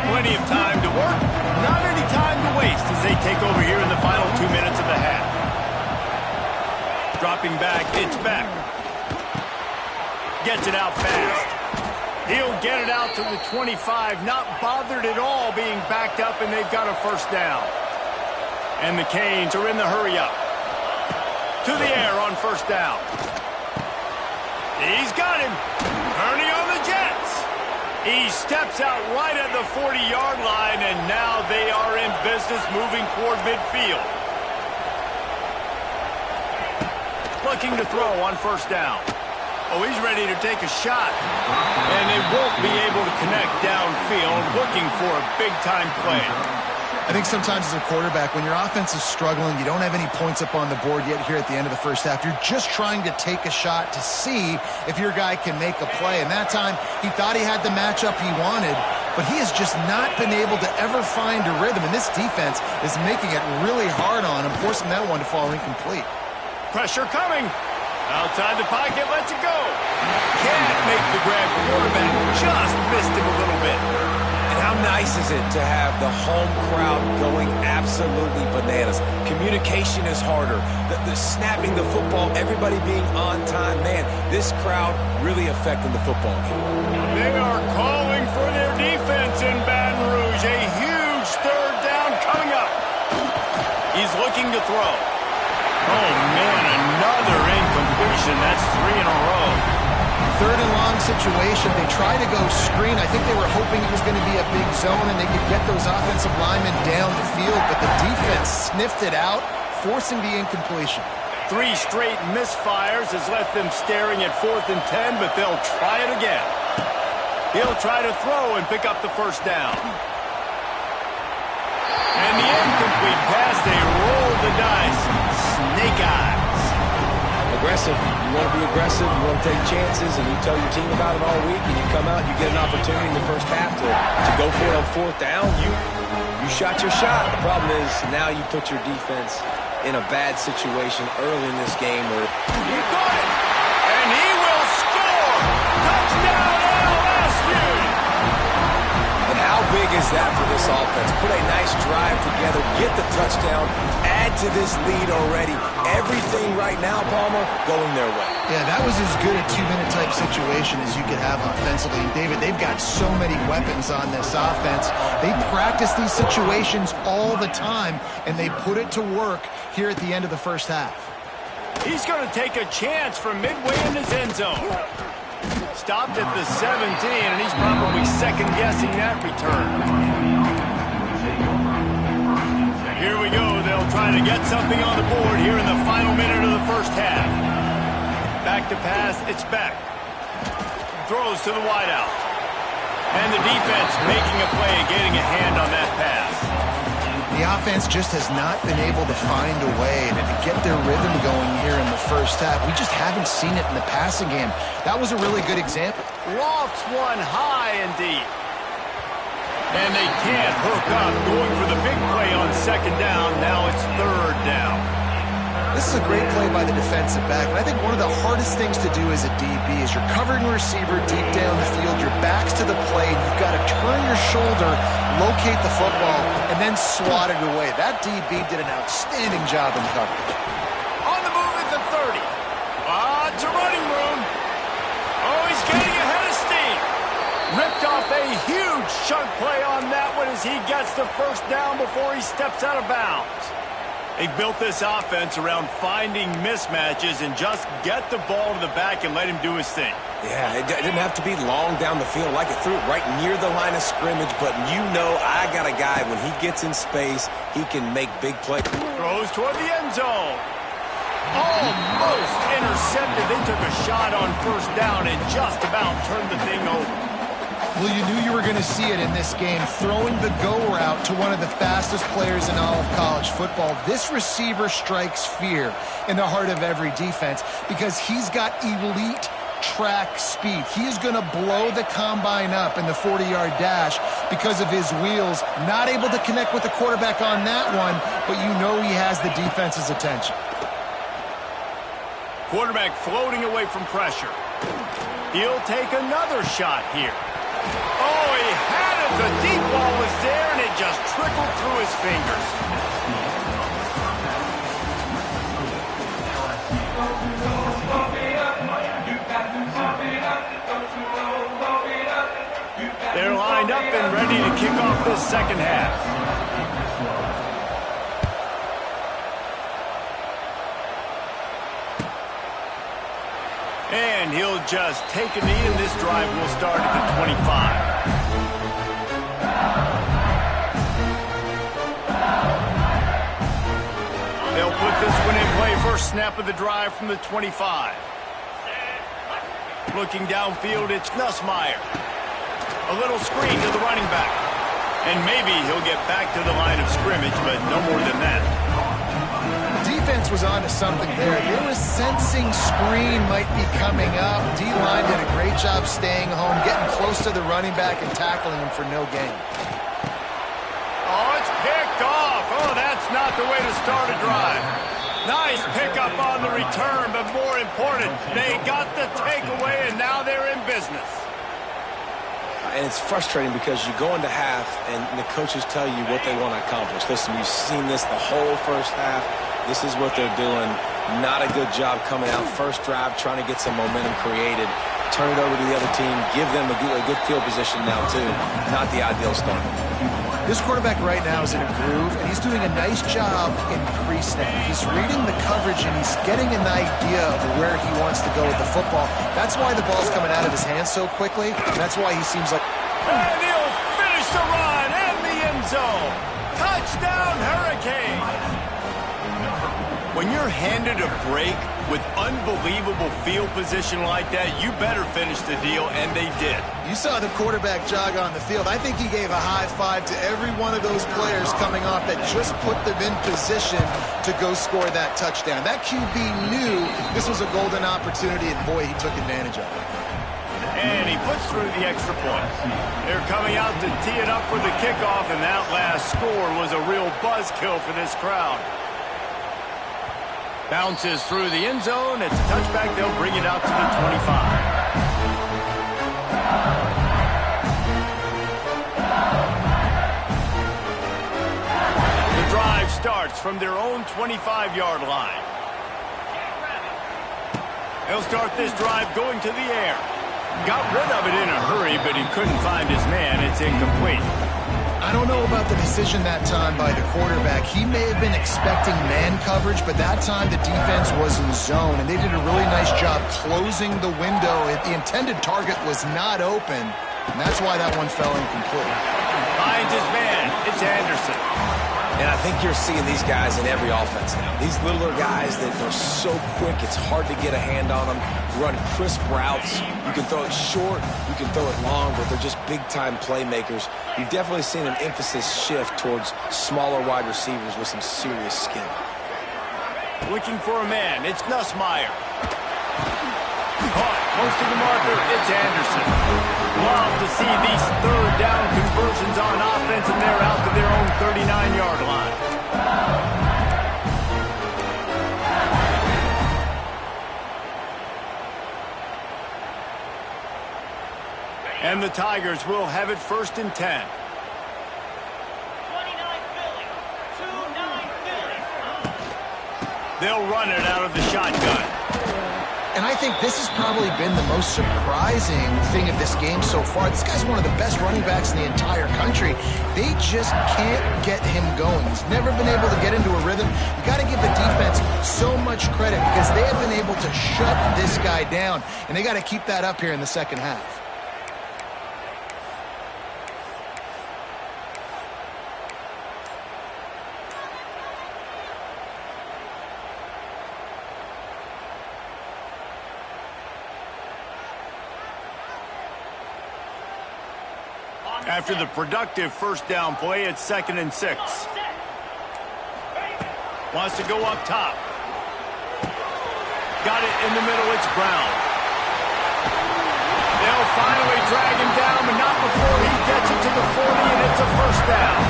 Plenty of time to work, not any time to waste as they take over here in the final 2 minutes of the half. Dropping back, it's back. Gets it out fast. He'll get it out to the 25, not bothered at all being backed up, and they've got a first down. And the Canes are in the hurry-up. To the air on first down. He's got him. Turning on the Jets. He steps out right at the 40-yard line, and now they are in business moving toward midfield. Looking to throw on first down. Oh, he's ready to take a shot. And they won't be able to connect downfield, looking for a big-time play. I think sometimes as a quarterback, when your offense is struggling, you don't have any points up on the board yet here at the end of the first half. You're just trying to take a shot to see if your guy can make a play. And that time, he thought he had the matchup he wanted, but he has just not been able to ever find a rhythm. And this defense is making it really hard on him, forcing that one to fall incomplete. Pressure coming. Outside the pocket, lets it go. Can't make the grab. Quarterback just missed him a little bit. And how nice is it to have the home crowd going absolutely bananas? Communication is harder. The snapping the football, everybody being on time. Man, this crowd really affecting the football game. They are calling for their defense in Baton Rouge. A huge third down coming up. He's looking to throw. Oh, man, another incompletion. That's 3 in a row. Third and long situation. They try to go screen. I think they were hoping it was going to be a big zone and they could get those offensive linemen down the field, but the defense sniffed it out, forcing the incompletion. 3 straight misfires has left them staring at 4th and 10, but they'll try it again. He'll try to throw and pick up the first down. And the incomplete pass, they roll the dice. Snake eyes. Aggressive. You want to be aggressive, you want to take chances, and you tell your team about it all week, and you come out, you get an opportunity in the first half to go for it on 4th down. You shot your shot. The problem is now you put your defense in a bad situation early in this game where he got it, and he will score. Touchdown LSU. drive together, get the touchdown, add to this lead already. Everything right now, Palmer, going their way. Yeah, that was as good a two-minute type situation as you could have offensively. And David, they've got so many weapons on this offense. They practice these situations all the time, and they put it to work here at the end of the first half. He's going to take a chance from midway in his end zone. Stopped at the 17, and he's probably second-guessing that return. Here we go. They'll try to get something on the board here in the final minute of the first half. Back to pass. It's back. Throws to the wideout. And the defense making a play, getting a hand on that pass. The offense just has not been able to find a way to get their rhythm going here in the first half. We just haven't seen it in the passing game. That was a really good example. Lofts one high and deep. And they can't hook up, going for the big play on second down. Now it's third down. This is a great play by the defensive back, and I think one of the hardest things to do as a DB is you're covering a receiver deep down the field, your back's to the play, and you've got to turn your shoulder, locate the football, and then swat it away. That DB did an outstanding job in coverage. On the move at the 30. To running room. Oh, he's getting ahead of steam. Ripped off a huge chunk play on that one as he gets the first down before he steps out of bounds. They built this offense around finding mismatches and just get the ball to the back and let him do his thing. Yeah, it didn't have to be long down the field. Like it threw it right near the line of scrimmage, but you know I got a guy, when he gets in space, he can make big plays. Throws toward the end zone. Almost intercepted. They took a shot on first down and just about turned the thing over. Well, you knew you were going to see it in this game, throwing the go route to one of the fastest players in all of college football. This receiver strikes fear in the heart of every defense because he's got elite track speed. He is going to blow the combine up in the 40-yard dash because of his wheels. Not able to connect with the quarterback on that one, but you know he has the defense's attention. Quarterback floating away from pressure. He'll take another shot here. Oh, he had it. The deep ball was there, and it just trickled through his fingers. They're lined up and ready to kick off this second half. And he'll just take a knee, and this drive will start at the 25. They'll put this one in play. First snap of the drive from the 25. Looking downfield, it's Nussmeier. A little screen to the running back. And maybe he'll get back to the line of scrimmage, but no more than that. Defense was on to something there. They were sensing screen might be coming up. D-line did a great job staying home, getting close to the running back and tackling him for no gain. Oh, it's picked off. Oh, that's not the way to start a drive. Nice pickup on the return, but more important, they got the takeaway, and now they're in business. And it's frustrating because you go into half, and the coaches tell you what they want to accomplish. Listen, you've seen this the whole first half. This is what they're doing. Not a good job coming out. First drive, trying to get some momentum created. Turn it over to the other team. Give them a good field position now, too. Not the ideal start. This quarterback right now is in a groove, and he's doing a nice job in pre-snap. He's reading the coverage, and he's getting an idea of where he wants to go with the football. That's why the ball's coming out of his hands so quickly, and that's why he seems like... And he'll finish the run and the end zone. Touchdown, Hurricanes. When you're handed a break with unbelievable field position like that, you better finish the deal, and they did. You saw the quarterback jog on the field. I think he gave a high five to every one of those players coming off that just put them in position to go score that touchdown. That QB knew this was a golden opportunity, and boy, he took advantage of it. And he puts through the extra point. They're coming out to tee it up for the kickoff, and that last score was a real buzzkill for this crowd. Bounces through the end zone. It's a touchback. They'll bring it out to the 25. from their own 25-yard line. He'll start this drive going to the air. Got rid of it in a hurry, but he couldn't find his man. It's incomplete. I don't know about the decision that time by the quarterback. He may have been expecting man coverage, but that time the defense was in zone, and they did a really nice job closing the window. The intended target was not open, and that's why that one fell incomplete. Finds his man. It's Anderson. And I think you're seeing these guys in every offense now. These littler guys that are so quick, it's hard to get a hand on them. Run crisp routes. You can throw it short, you can throw it long, but they're just big-time playmakers. You've definitely seen an emphasis shift towards smaller wide receivers with some serious skill. Looking for a man. It's Nussmeier. Caught close to the marker. It's Anderson. Love to see these third down conversions on offense, and they're out to their own 39-yard line. And the Tigers will have it 1st and 10. 29 Philly. 2-9 Philly. They'll run it out of the shotgun. And I think this has probably been the most surprising thing of this game so far. This guy's one of the best running backs in the entire country. They just can't get him going. He's never been able to get into a rhythm. You got to give the defense so much credit because they have been able to shut this guy down, and they got to keep that up here in the second half. After the productive first down play, it's 2nd and 6. Wants to go up top. Got it in the middle. It's Brown. They'll finally drag him down, but not before he gets it to the 40, and it's a first down.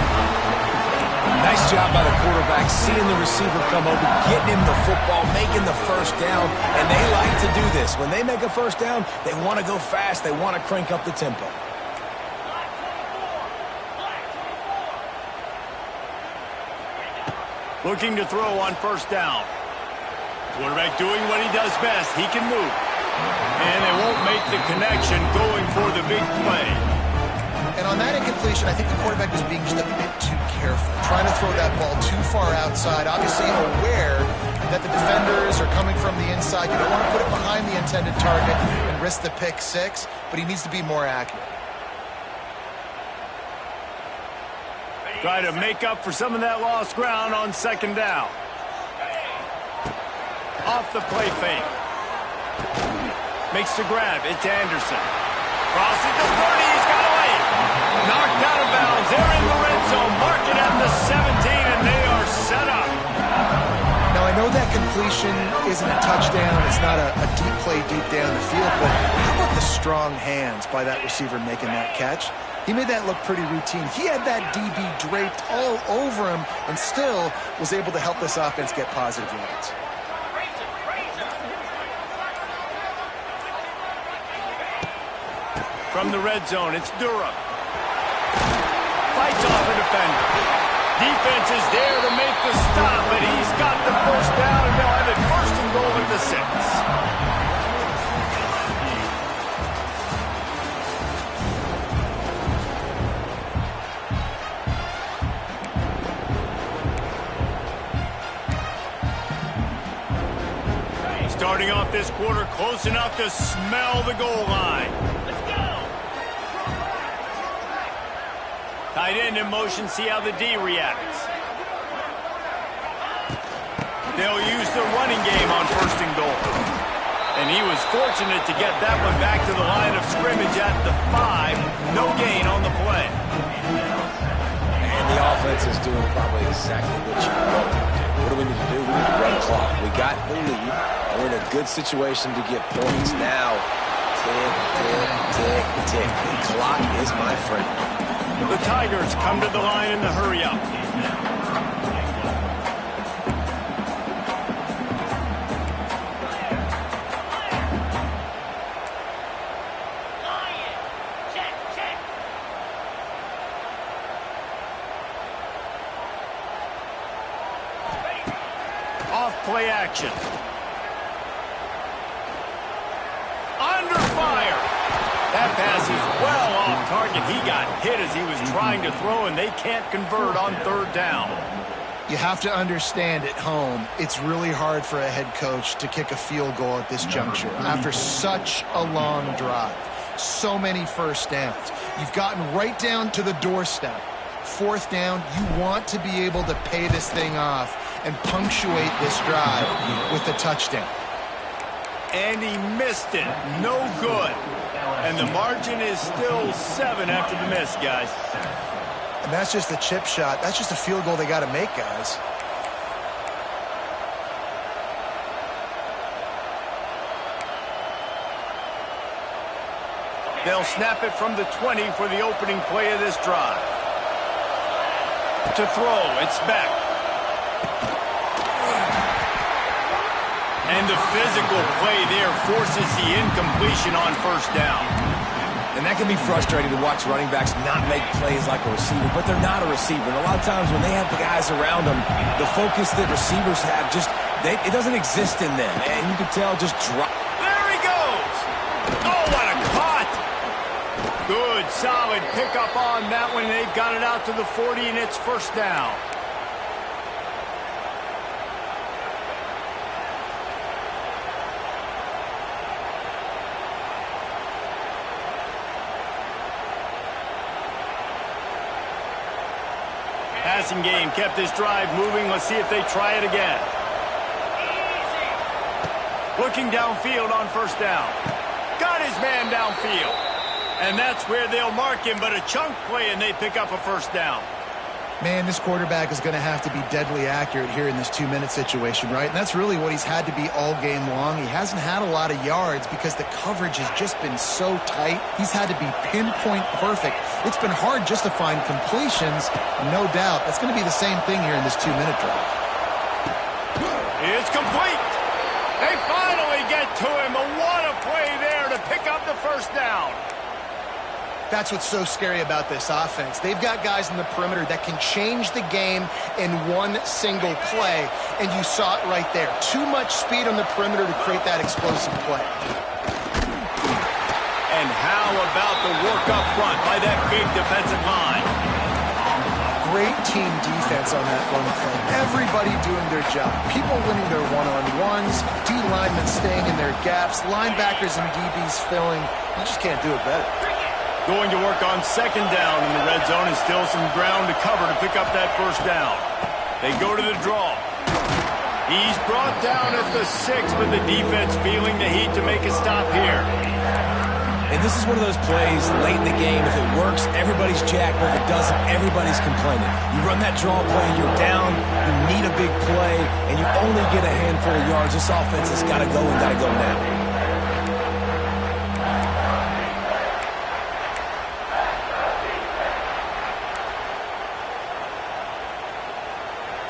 Nice job by the quarterback, seeing the receiver come over, getting him the football, making the first down, and they like to do this. When they make a first down, they want to go fast. They want to crank up the tempo. Looking to throw on first down. Quarterback doing what he does best. He can move. And they won't make the connection going for the big play. And on that incompletion, I think the quarterback was being just a bit too careful, trying to throw that ball too far outside, obviously aware that the defenders are coming from the inside. You don't want to put it behind the intended target and risk the pick six, but he needs to be more accurate. Try to make up for some of that lost ground on second down. Off the play fake. Makes the grab. It's Anderson. Crosses the 30. He's got away. Knocked out of bounds. They're in the red zone. Mark it at the 17, and they are set up. Now, I know that completion isn't a touchdown. It's not a deep play deep down the field, but how about the strong hands by that receiver making that catch? He made that look pretty routine. He had that DB draped all over him and still was able to help this offense get positive yards. From the red zone, it's Durham. Fights off a defender. Defense is there to make the stop, but he's got the first down, and they'll have it 1st and goal at the 6. Starting off this quarter close enough to smell the goal line. Let's go. Tight end in motion, see how the D reacts. They'll use the running game on 1st and goal. And he was fortunate to get that one back to the line of scrimmage at the 5. No gain on the play. And the offense is doing probably exactly what you want them to do. What do we need to do? We need to run the clock. We got the lead. We're in a good situation to get points now. Tick, tick, tick, tick. The clock is my friend. The Tigers come to the line in the hurry-up. play action. Under fire. That pass is well off target. He got hit as he was trying to throw, and they can't convert on third down. You have to understand at home, it's really hard for a head coach to kick a field goal at this juncture after such a long drive. So many first downs. You've gotten right down to the doorstep. Fourth down, you want to be able to pay this thing off and punctuate this drive with a touchdown. And he missed it. No good. And the margin is still 7 after the miss, guys. And that's just a chip shot. That's just a field goal they got to make, guys. They'll snap it from the 20 for the opening play of this drive. To throw, it's back. And the physical play there forces the incompletion on first down. And that can be frustrating to watch running backs not make plays like a receiver, but they're not a receiver. And a lot of times when they have the guys around them, the focus that receivers have it doesn't exist in them. And you can tell just drop. There he goes. Oh, what a cut. Good, solid pickup on that one. They've got it out to the 40, and it's first down. Passing game kept this drive moving. Let's see if they try it again. Looking downfield on first down. Got his man downfield. And that's where they'll mark him, but a chunk play, and they pick up a first down. Man, this quarterback is going to have to be deadly accurate here in this 2-minute situation, right? And that's really what he's had to be all game long. He hasn't had a lot of yards because the coverage has just been so tight. He's had to be pinpoint perfect. It's been hard just to find completions, no doubt. That's going to be the same thing here in this 2-minute drive. It's complete. They finally get to him. What a play there to pick up the first down. That's what's so scary about this offense. They've got guys in the perimeter that can change the game in one single play, and you saw it right there. Too much speed on the perimeter to create that explosive play. And how about the work up front by that big defensive line? Great team defense on that run play. Everybody doing their job. People winning their one-on-ones, D linemen staying in their gaps, linebackers and DBs filling. You just can't do it better. Going to work on second down in the red zone, and still some ground to cover to pick up that first down. They go to the draw. He's brought down at the 6, but the defense feeling the heat to make a stop here. And this is one of those plays late in the game. If it works, everybody's jacked. But if it doesn't, everybody's complaining. You run that draw play, you're down, you need a big play, and you only get a handful of yards. This offense has got to go and got to go now.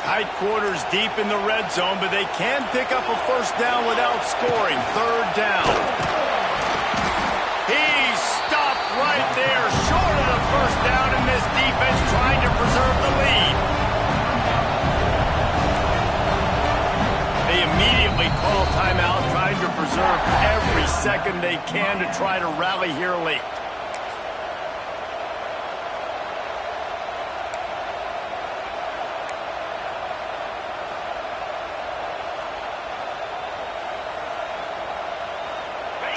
Tight quarters deep in the red zone, but they can pick up a first down without scoring. Third down. He's stopped right there, short of the first down, and this defense trying to preserve the lead. They immediately call timeout, trying to preserve every second they can to try to rally here late.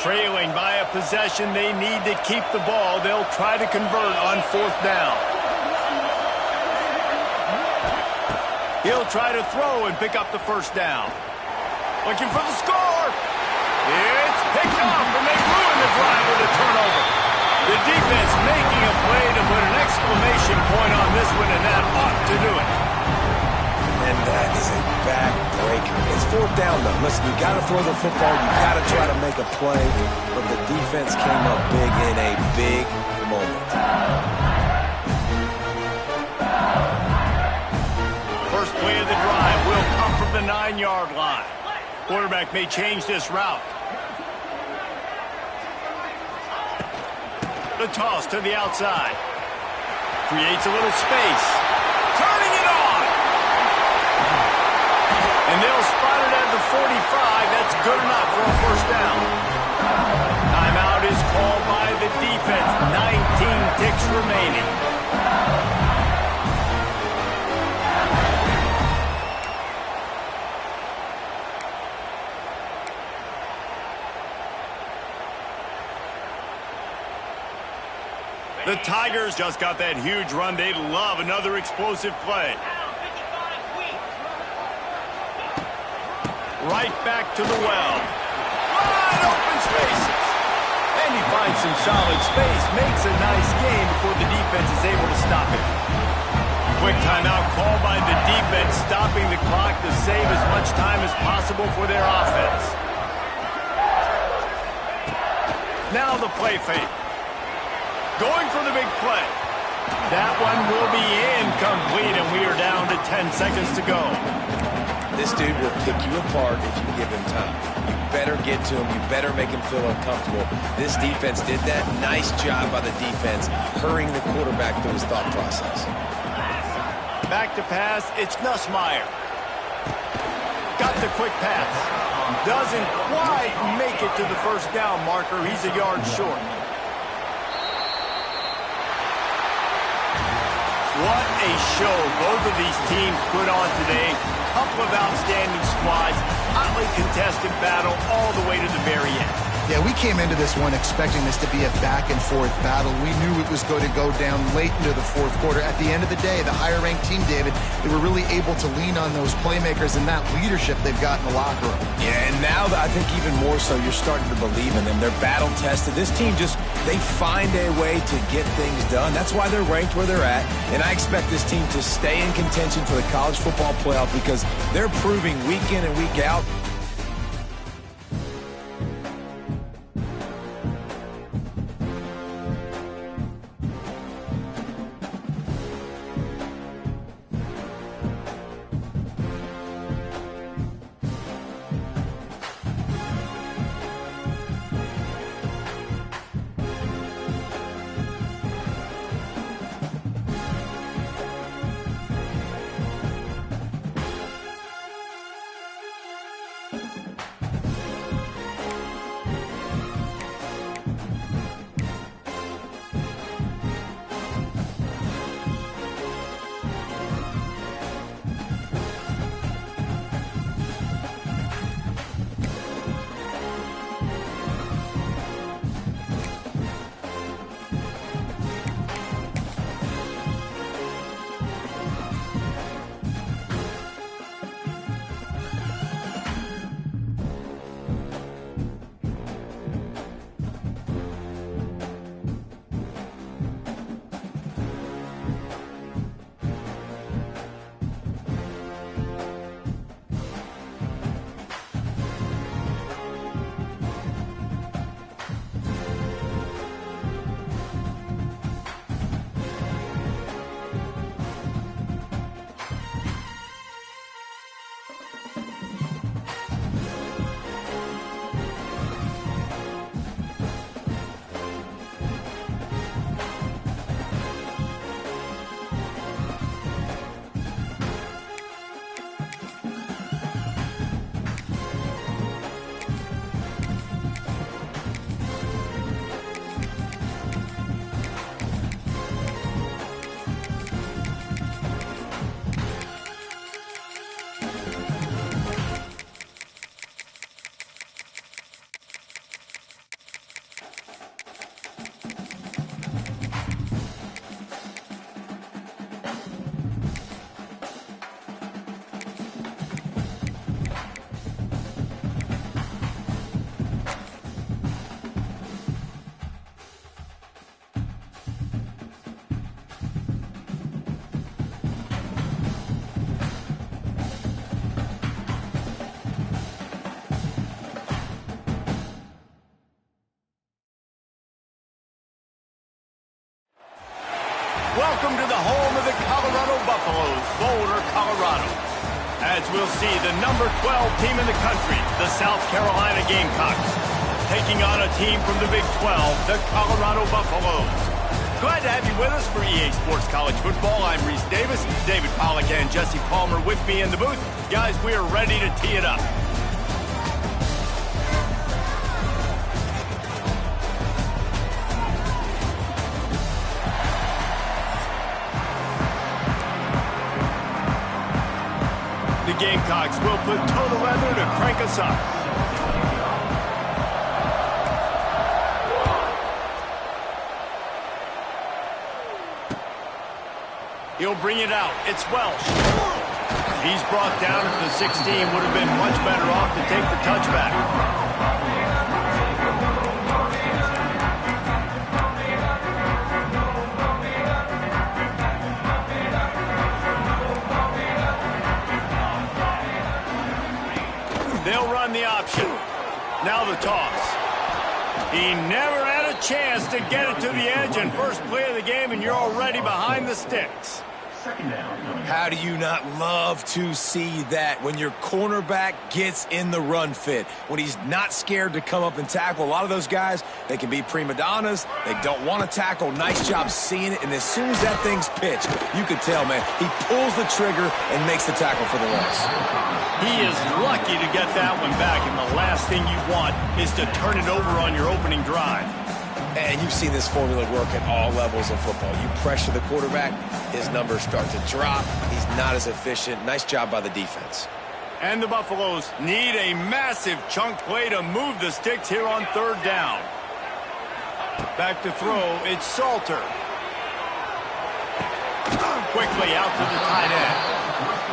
Trailing by a possession, they need to keep the ball. They'll try to convert on fourth down. He'll try to throw and pick up the first down. Looking for the score. It's picked off, and they ruin the drive with a turnover. The defense making a play to put an exclamation point on this one, and that ought to do it. And that is a backbreaker. It's fourth down, though. Listen, you got to throw the football. You got to try to make a play. But the defense came up big in a big moment. First play of the drive will come from the 9-yard line. Quarterback may change this route. The toss to the outside. Creates a little space. Turning it on. And they'll spot it at the 45. That's good enough for a first down. Timeout is called by the defense. 19 ticks remaining. The Tigers just got that huge run. They'd love another explosive play. Right back to the well. Wide open spaces. And he finds some solid space. Makes a nice game before the defense is able to stop it. Quick timeout called by the defense, stopping the clock to save as much time as possible for their offense. Now the play fake. Going for the big play. That one will be incomplete, and we are down to 10 seconds to go. This dude will pick you apart if you give him time. You better get to him. You better make him feel uncomfortable. This defense did that. Nice job by the defense, hurrying the quarterback through his thought process. Back to pass. It's Nussmeier. Got the quick pass. Doesn't quite make it to the first down marker. He's a yard short. What a show both of these teams put on today. Couple of outstanding squads, hotly contested battle all the way to the very end. Yeah, we came into this one expecting this to be a back-and-forth battle. We knew it was going to go down late into the fourth quarter. At the end of the day, the higher-ranked team, David, they were really able to lean on those playmakers and that leadership they've got in the locker room. Yeah, and now I think even more so, you're starting to believe in them. They're battle-tested. This team they find a way to get things done. That's why they're ranked where they're at. And I expect this team to stay in contention for the college football playoff because they're proving week in and week out. Welcome to the home of the Colorado Buffaloes, Boulder, Colorado. As we'll see, the number 12 team in the country, the South Carolina Gamecocks, taking on a team from the Big 12, the Colorado Buffaloes. Glad to have you with us for EA Sports College Football. I'm Reese Davis, David Pollack and Jesse Palmer with me in the booth. Guys, we are ready to tee it up. The Gamecocks will put total leather to crank us up. He'll bring it out. It's Welsh. He's brought down at the 16. Would have been much better off to take the touchback. They'll run the option. Now the toss. He never had a chance to get it to the edge, and first play of the game, and you're already behind the sticks. Second down. How do you not love to see that when your cornerback gets in the run fit, when he's not scared to come up and tackle? A lot of those guys, they can be prima donnas. They don't want to tackle. Nice job seeing it. And as soon as that thing's pitched, you can tell, man, he pulls the trigger and makes the tackle for the loss. He is lucky to get that one back, and the last thing you want is to turn it over on your opening drive. And you've seen this formula work at all levels of football. You pressure the quarterback, his numbers start to drop. He's not as efficient. Nice job by the defense. And the Buffaloes need a massive chunk play to move the sticks here on third down. Back to throw, it's Salter. Quickly out to the tight end.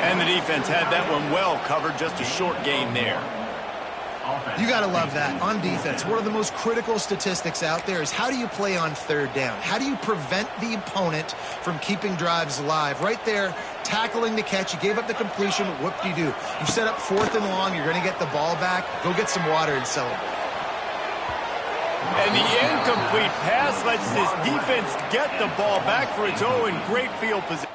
And the defense had that one well covered, just a short gain there. You got to love that. On defense, one of the most critical statistics out there is how do you play on third down? How do you prevent the opponent from keeping drives alive? Right there, tackling the catch. You gave up the completion. Whoop-de-doo. You set up 4th and long. You're going to get the ball back. Go get some water and celebrate. And the incomplete pass lets this defense get the ball back for its own great field position.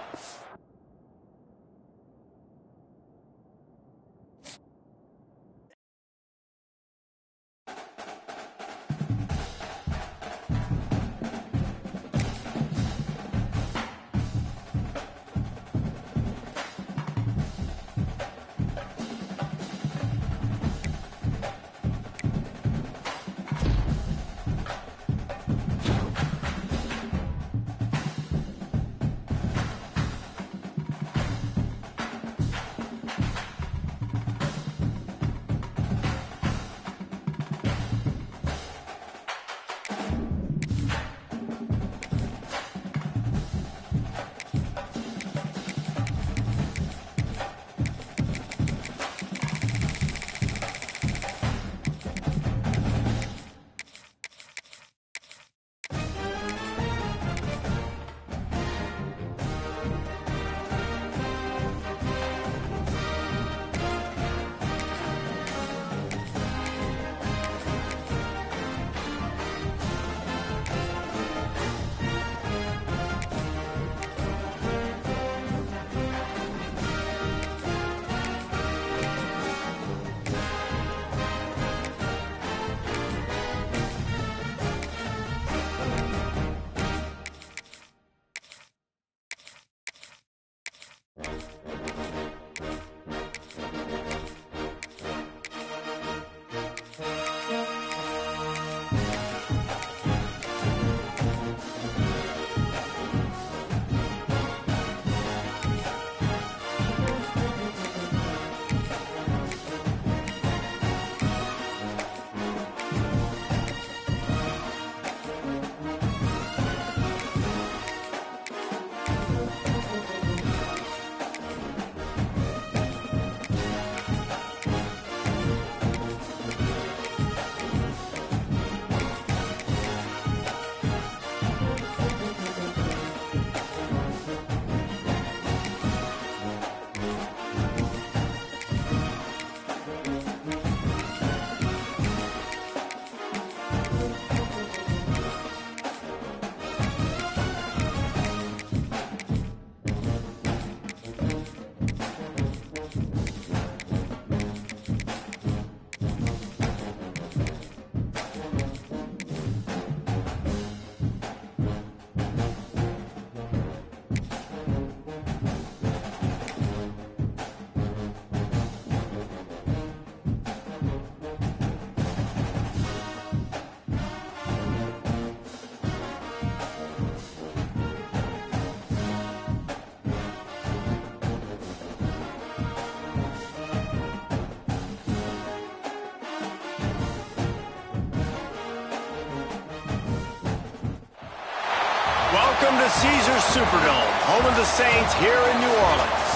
Welcome to Caesars Superdome, home of the Saints here in New Orleans.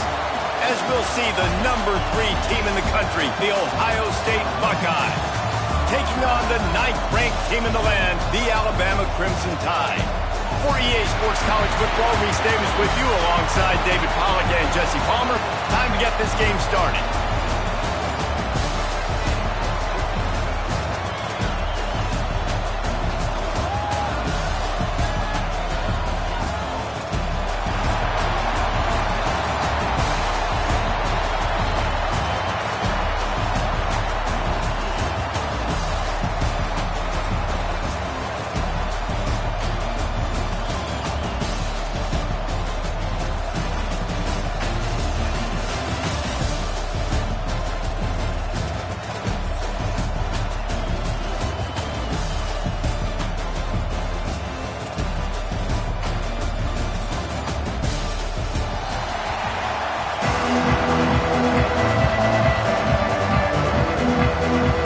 As we'll see the number 3 team in the country, the Ohio State Buckeyes, taking on the 9th-ranked team in the land, the Alabama Crimson Tide. For EA Sports College Football, Reese Davis with you alongside David Pollack and Jesse Palmer. Time to get this game started.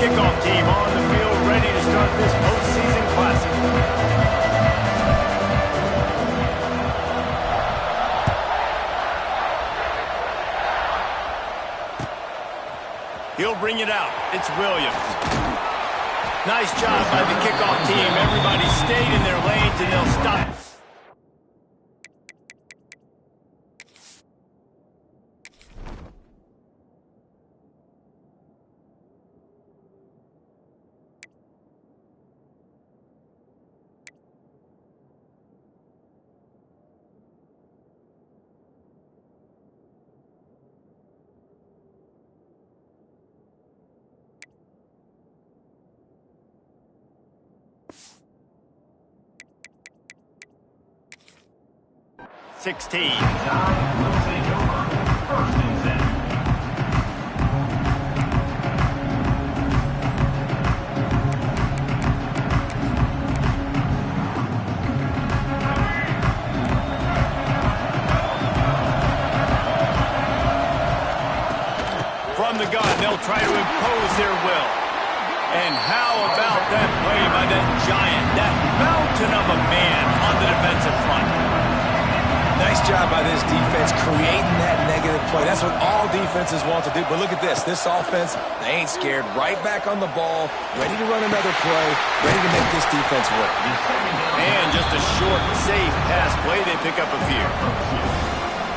Kickoff team on the field, ready to start this postseason classic. He'll bring it out. It's Williams. Nice job by the kickoff team. Everybody stayed in their lanes, and they'll stop. Sixteen. Tide will take over. 1st and 10. From the gun, they'll try to impose their will. And how about that play by that giant, that mountain of a man on the defensive front? Nice job by this defense creating that negative play. That's what all defenses want to do. But look at this. This offense, they ain't scared. Right back on the ball, ready to run another play, ready to make this defense work. And just a short, safe pass play. They pick up a few.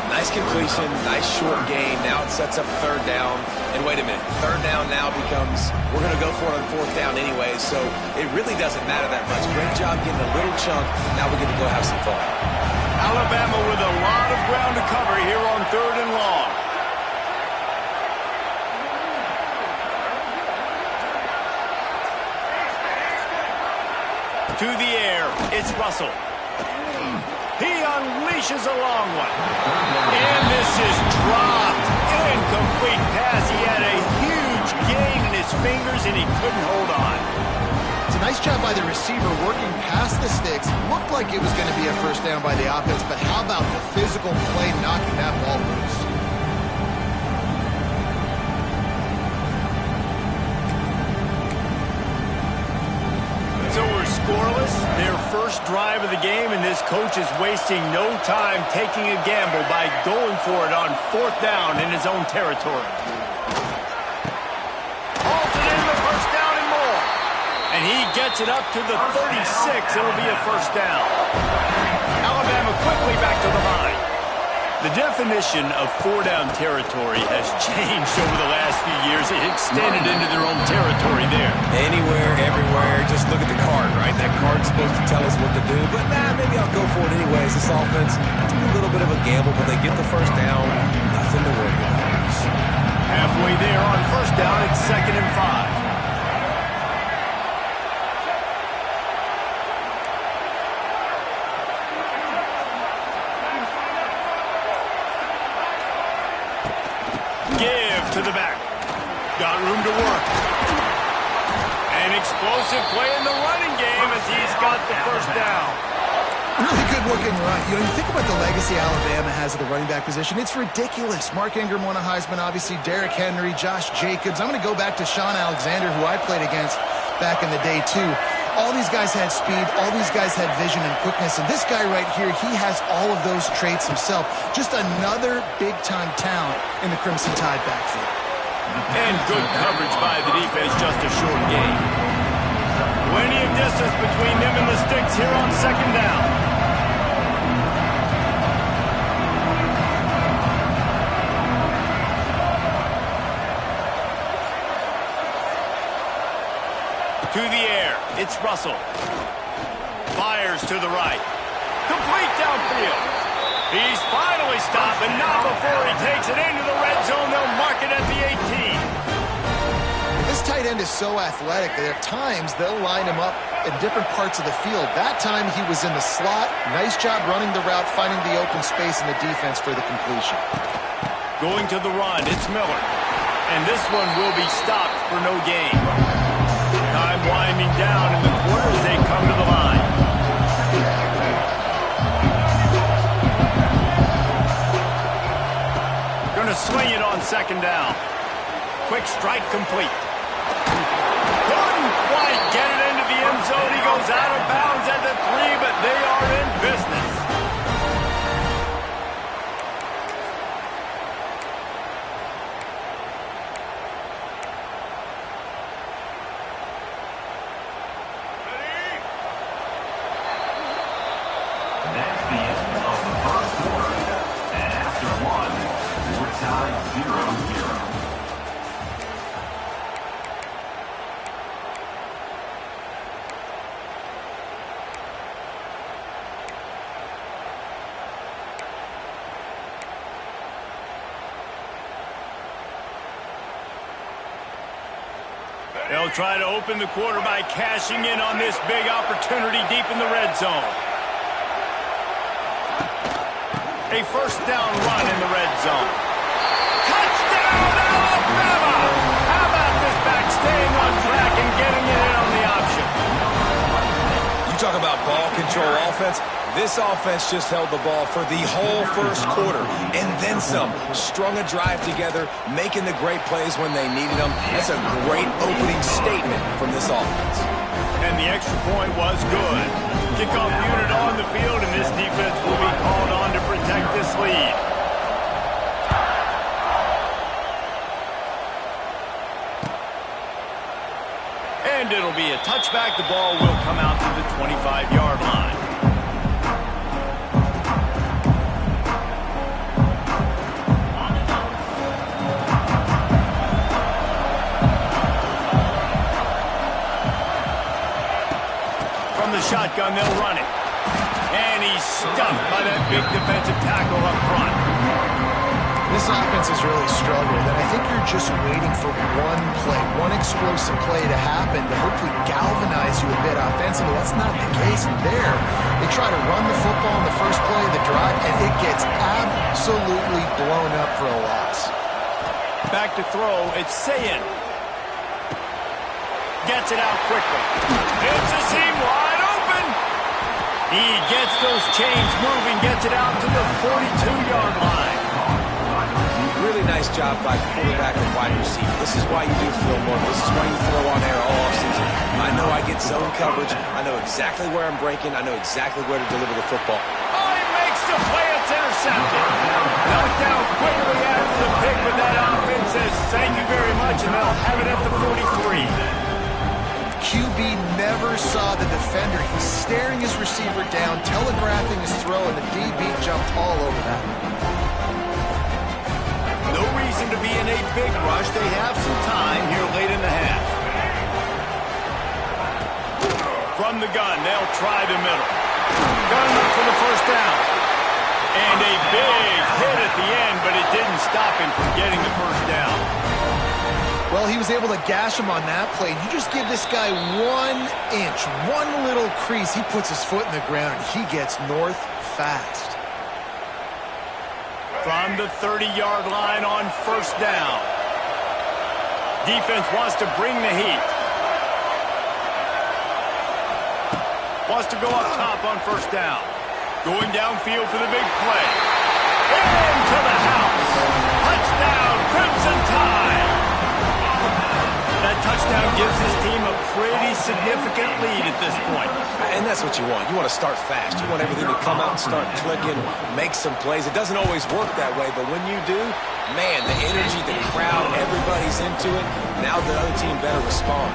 Nice completion, nice short gain. Now it sets up 3rd down. And wait a minute, 3rd down now becomes, we're going to go for it on 4th down anyway, so it really doesn't matter that much. Great job getting a little chunk. Now we're going to go have some fun. Alabama with a lot of ground to cover here on 3rd and long. To the air, it's Russell. He unleashes a long one. And this is dropped. Incomplete pass. He had a huge gain in his fingers, and he couldn't hold on. It's a nice job by the receiver working past the sticks. Looked like it was going to be a 1st down by the offense, but how about the physical play knocking that ball loose? So we're scoreless, their first drive of the game, and this coach is wasting no time taking a gamble by going for it on 4th down in his own territory. Halted in the 1st down and more. And he gets it up to the 36. It'll be a 1st down. Alabama quickly back to the line. The definition of 4-down territory has changed over the last few years. It extended into their own territory there. Anywhere, everywhere, just look at the card, right? That card's supposed to tell us what to do, but maybe I'll go for it anyways. This offense, it's a little bit of a gamble, but they get the 1st down. Nothing to worry about. Halfway there on 1st down, it's 2nd and 5. Give to the back. Got room to work. An explosive play in the running game as he's got the 1st down. Really good looking run. You think about the legacy Alabama has at the running back position. It's ridiculous. Mark Ingram won a Heisman, obviously Derrick Henry, Josh Jacobs. I'm going to go back to Sean Alexander, who I played against back in the day, too. All these guys had speed, all these guys had vision and quickness, and this guy right here, he has all of those traits himself. Just another big-time talent in the Crimson Tide backfield. And good coverage by the defense, just a short gain. Plenty of distance between them and the sticks here on second down. To the air, it's Russell. Fires to the right. Complete downfield. He's finally stopped, and not before he takes it into the red zone. They'll mark it at the 18. This tight end is so athletic that at times they'll line him up in different parts of the field. That time he was in the slot. Nice job running the route, finding the open space in the defense for the completion. Going to the run, it's Miller. And this one will be stopped for no gain. Time winding down in the quarter as they come to the line. Going to swing it on second down. Quick strike complete. Couldn't quite get it into the end zone. He goes out of bounds at the 3, but they are in business. That's the end of the first quarter. And after one, we're tied 0-0. They'll try to open the quarter by cashing in on this big opportunity deep in the red zone. A first down run in the red zone. Touchdown, Alabama! How about this back staying on track and getting it in on the option? You talk about ball control offense. This offense just held the ball for the whole first quarter and then some. Strung a drive together, making the great plays when they needed them. That's a great opening statement from this offense. And the extra point was good. Kickoff unit on the field, and this defense will be called on to protect this lead. And it'll be a touchback. The ball will come out to the 25-yard line. From the shotgun, they'll run it. And he's stuffed by that big defensive tackle up front. This offense has really struggled, and I think you're just waiting for one play, one explosive play to happen to hopefully galvanize you a bit offensively. That's not the case there. They try to run the football in the first play of the drive, and it gets absolutely blown up for a loss. Back to throw, it's Sayin. Gets it out quickly. It's a seam wide open. He gets those chains moving, gets it out to the 42-yard line. Really nice job by quarterback and wide receiver. This is why you do film work. This is why you throw on air all offseason. I know I get zone coverage. I know exactly where I'm breaking. I know exactly where to deliver the football. Oh, he makes the play. It's intercepted. Knocked down quickly after the pick, but that offense says thank you very much, and they'll have it at the 43. QB never saw the defender. He's staring his receiver down, telegraphing his throw, and the DB jumped all over that. No reason to be in a big rush. They have some time here late in the half. From the gun, they'll try the middle. Got him up for the first down. And a big hit at the end, but it didn't stop him from getting the first down. Well, he was able to gash him on that play. You just give this guy 1 inch, one little crease, he puts his foot in the ground, and he gets north fast. From the 30-yard line on first down. Defense wants to bring the heat. Wants to go up top on first down. Going downfield for the big play. Into the house. Touchdown, Crimson Tide. That touchdown gives his team a pretty significant lead at this point. And that's what you want. You want to start fast. You want everything to come out and start clicking, make some plays. It doesn't always work that way, but when you do, man, the energy, the crowd, everybody's into it. Now the other team better respond.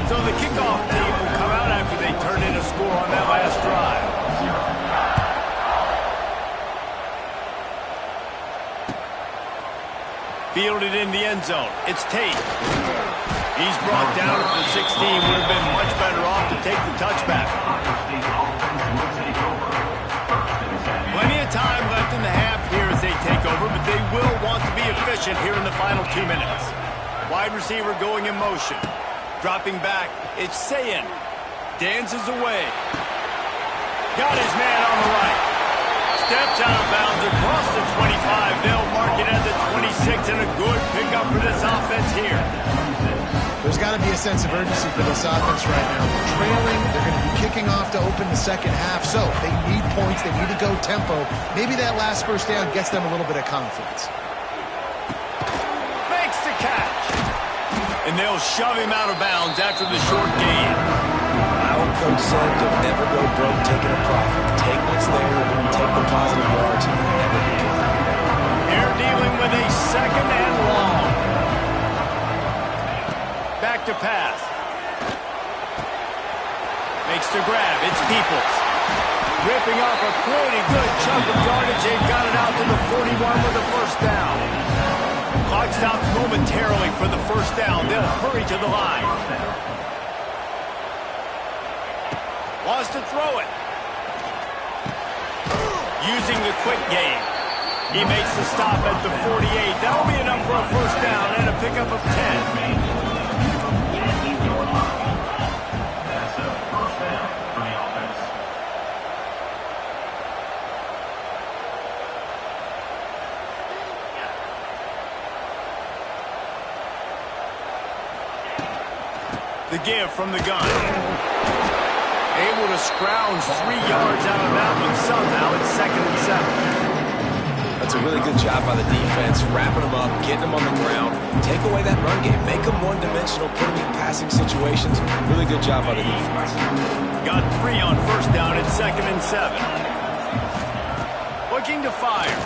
So the kickoff team will come out after they turn in a score on that last drive. Fielded in the end zone. It's Tate. He's brought down at the 16. Would have been much better off to take the touchback. Plenty of time left in the half here as they take over, but they will want to be efficient here in the final 2 minutes. Wide receiver going in motion. Dropping back. It's Sayin. Dances away. Got his man on the right. Steps out of bounds across the 25. They'll mark it at the 26, and a good pickup for this offense here. There's got to be a sense of urgency for this offense right now. They're trailing. They're going to be kicking off to open the second half, so they need points. They need to go tempo. Maybe that last first down gets them a little bit of confidence. Makes the catch. And they'll shove him out of bounds after the short gain. My old coach said you'll never go broke taking a profit. Take what's there, take the positive yards, and never complain. They're dealing with a second and long. Back to pass. Makes the grab. It's Peoples. Ripping off a pretty good chunk of yardage. They've got it out to the 41 with a first down. Clock stops momentarily for the first down. They'll hurry to the line. Wants to throw it. Using the quick game. He makes the stop at the 48. That'll be enough for a first down and a pickup of 10. That's a first down for the offense. The give from the gun. Able to scrounge 3 yards out of that one somehow. It's 2nd and 7. That's a really good job by the defense, wrapping them up, getting them on the ground. Take away that run game. Make them one-dimensional, put them in passing situations. Really good job by the defense. Got 3 on first down. It's 2nd and 7. Looking to fire.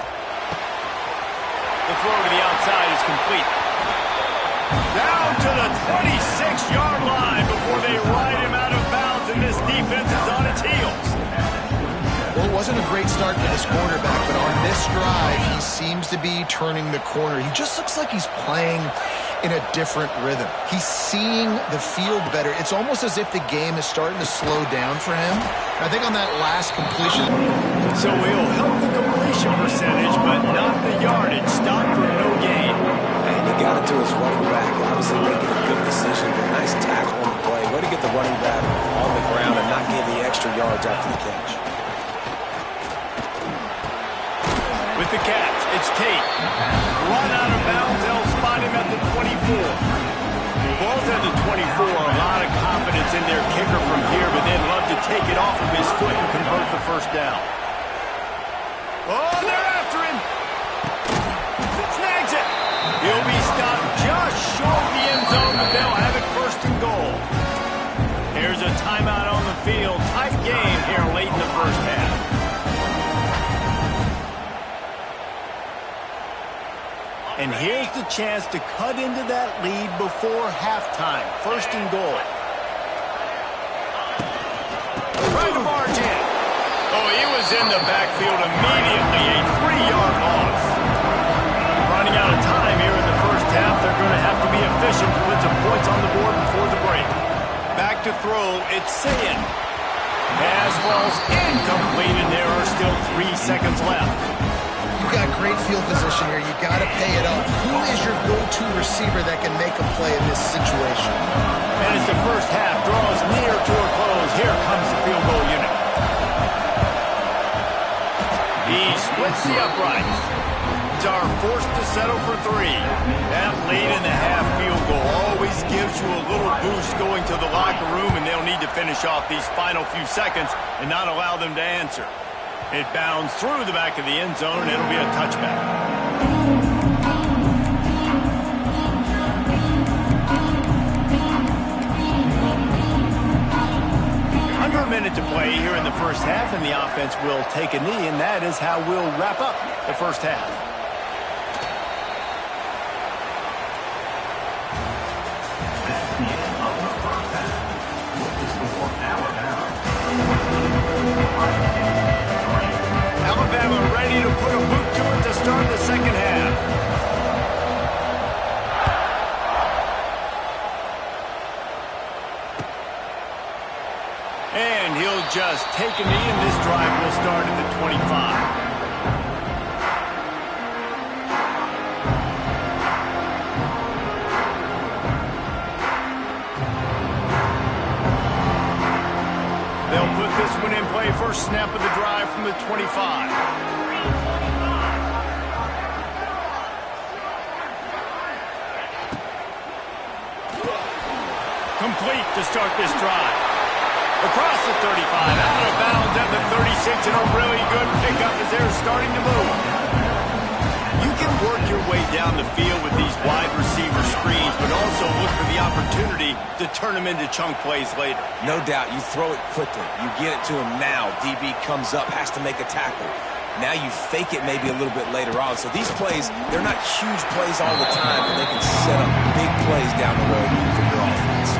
The throw to the outside is complete. Down to the 26-yard line before they ride him out of bounds, and this defense is on its heels. Well, it wasn't a great start for this quarterback, but on this drive, he seems to be turning the corner. He just looks like he's playing in a different rhythm. He's seeing the field better. It's almost as if the game is starting to slow down for him. I think on that last completion. So he'll help the completion percentage, but not the yardage. Stop for no gain. And he got it to his running back. Obviously making a good decision. A nice tackle on the play. Way to get the running back on the ground and not give the extra yards after the catch. With the catch, it's Tate. Run out of bounds, they'll spot him at the 24. Both at the 24, a lot of confidence in their kicker from here, but they'd love to take it off of his foot and convert the first down. Oh, they're after him. Snags it. He'll be stopped just short of the end zone, but they'll have it 1st and goal. There's a timeout on the field. Tight game here late in the first half. And here's the chance to cut into that lead before halftime. 1st and goal. Trying to barge in. Oh, he was in the backfield immediately. A 3-yard loss. Running out of time here in the first half. They're going to have to be efficient to put some points on the board before the break. Back to throw. It's Sayin. Pass ball's incomplete, and there are still 3 seconds left. You've got great field position here. You got to pay it off. Who is your go-to receiver that can make a play in this situation? And as the first half draws near to a close, here comes the field goal unit. He splits the uprights. Are forced to settle for 3. That late in the half field goal always gives you a little boost going to the locker room, and they'll need to finish off these final few seconds and not allow them to answer. It bounds through the back of the end zone, and it'll be a touchback. minute to play here in the first half, and the offense will take a knee, and that is how we'll wrap up the first half. That's the end of the first half. With the score, Alabama. Alabama ready to put a boot to it to start the second half. And he'll just take a knee, and this drive will start at the 25. They'll put this one in play. First snap of the drive from the 25. Complete to start this drive. Across the 35, out of bounds at the 36, and a really good pickup as they're starting to move. You can work your way down the field with these wide receiver screens, but also look for the opportunity to turn them into chunk plays later. No doubt, you throw it quickly. You get it to him now. DB comes up, has to make a tackle. Now you fake it maybe a little bit later on. So these plays, they're not huge plays all the time, but they can set up big plays down the road for your offense.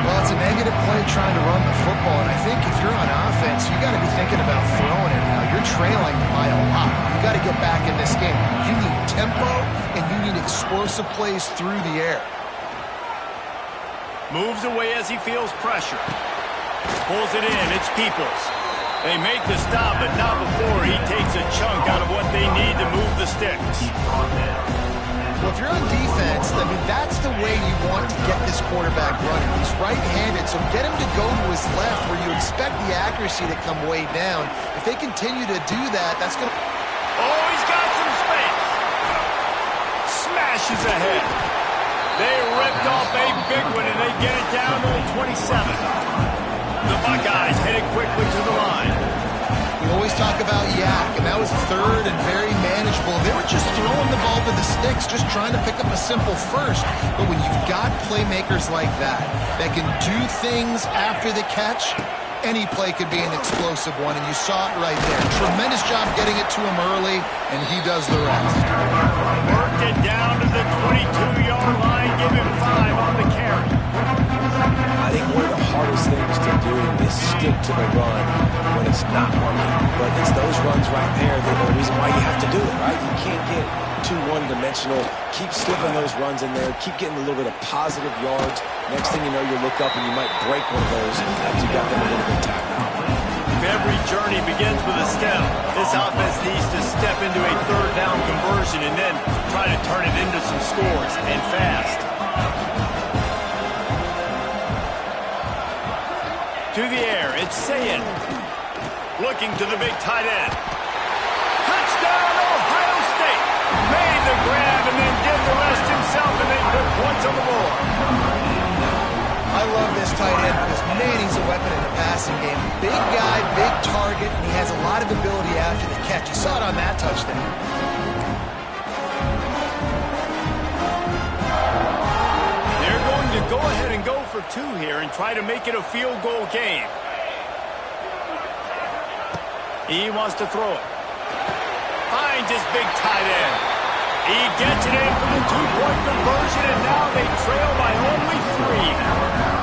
Well, it's a negative play trying to run the football, and I think if you're on offense, you got to be thinking about throwing it now. You're trailing by a lot. You got to get back in this game. You need tempo, and you need explosive plays through the air. Moves away as he feels pressure. Pulls it in. It's Peoples. They make the stop, but not before he takes a chunk out of what they need to move the sticks. Well, if you're on defense, I mean, that's the way you want to get this quarterback running. He's right-handed, so get him to go to his left where you expect the accuracy to come way down. If they continue to do that, that's going to... Oh, he's got some space. Smashes ahead. They ripped off a big one, and they get it down to the 27. The Buckeyes headed quickly to the line. We always talk about yak, and that was third and very manageable. They were just throwing the ball to the sticks, just trying to pick up a simple first. But when you've got playmakers like that can do things after the catch, any play could be an explosive one, and you saw it right there. Tremendous job getting it to him early, and he does the rest. Worked it down to the 22-yard line, give him 5 on the carry. I think one of the hardest things to do is stick to the run when it's not working. But it's those runs right there that are the reason why you have to do it, right? You can't get too one-dimensional. Keep slipping those runs in there. Keep getting a little bit of positive yards. Next thing you know, you look up and you might break one of those after you got them a little bit tackled. Every journey begins with a step. This offense needs to step into a third down conversion and then try to turn it into some scores, and fast. To the air, it's Sayin. Looking to the big tight end. Touchdown, Ohio State. Made the grab and then did the rest himself, and they put points on the board. I love this tight end because, man, he's a weapon in the passing game. Big guy, big target, and he has a lot of ability after the catch. You saw it on that touchdown. They're going to go ahead and go for 2 here and try to make it a field goal game. He wants to throw it. Finds his big tight end. He gets it in for the 2-point conversion, and now they trail by only 3.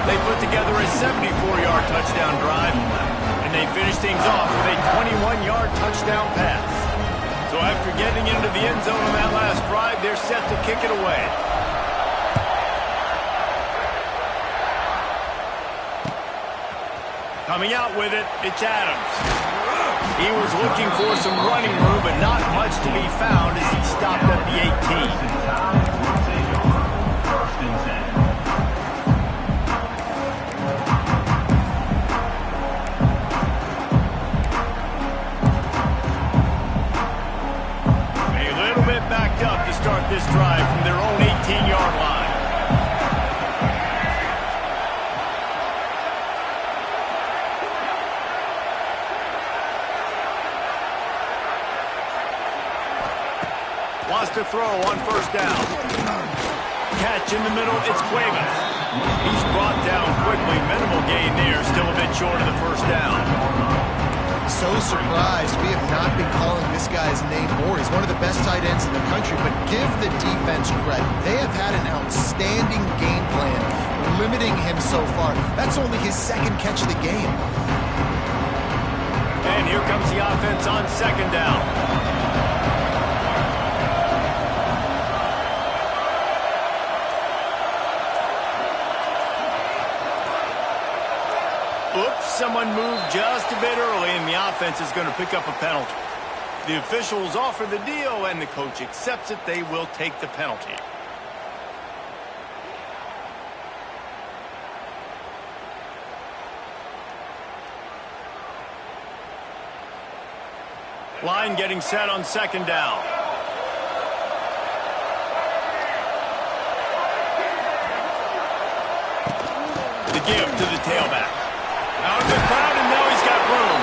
They put together a 74-yard touchdown drive, and they finish things off with a 21-yard touchdown pass. So after getting into the end zone on that last drive, they're set to kick it away. Coming out with it, it's Adams. He was looking for some running room, but not much to be found as he stopped at the 18. A little bit backed up to start this drive from their own 18-yard line. Wants to throw on first down. Catch in the middle, it's Cuevas. He's brought down quickly. Minimal gain there, still a bit short of the first down. So surprised we have not been calling this guy's name more. He's one of the best tight ends in the country, but give the defense credit. They have had an outstanding game plan, limiting him so far. That's only his second catch of the game. And here comes the offense on second down. Oops, someone moved just a bit early, and the offense is going to pick up a penalty. The officials offer the deal, and the coach accepts it. They will take the penalty. Line getting set on second down. The give to the tailback. Out of the crowd, and now he's got room.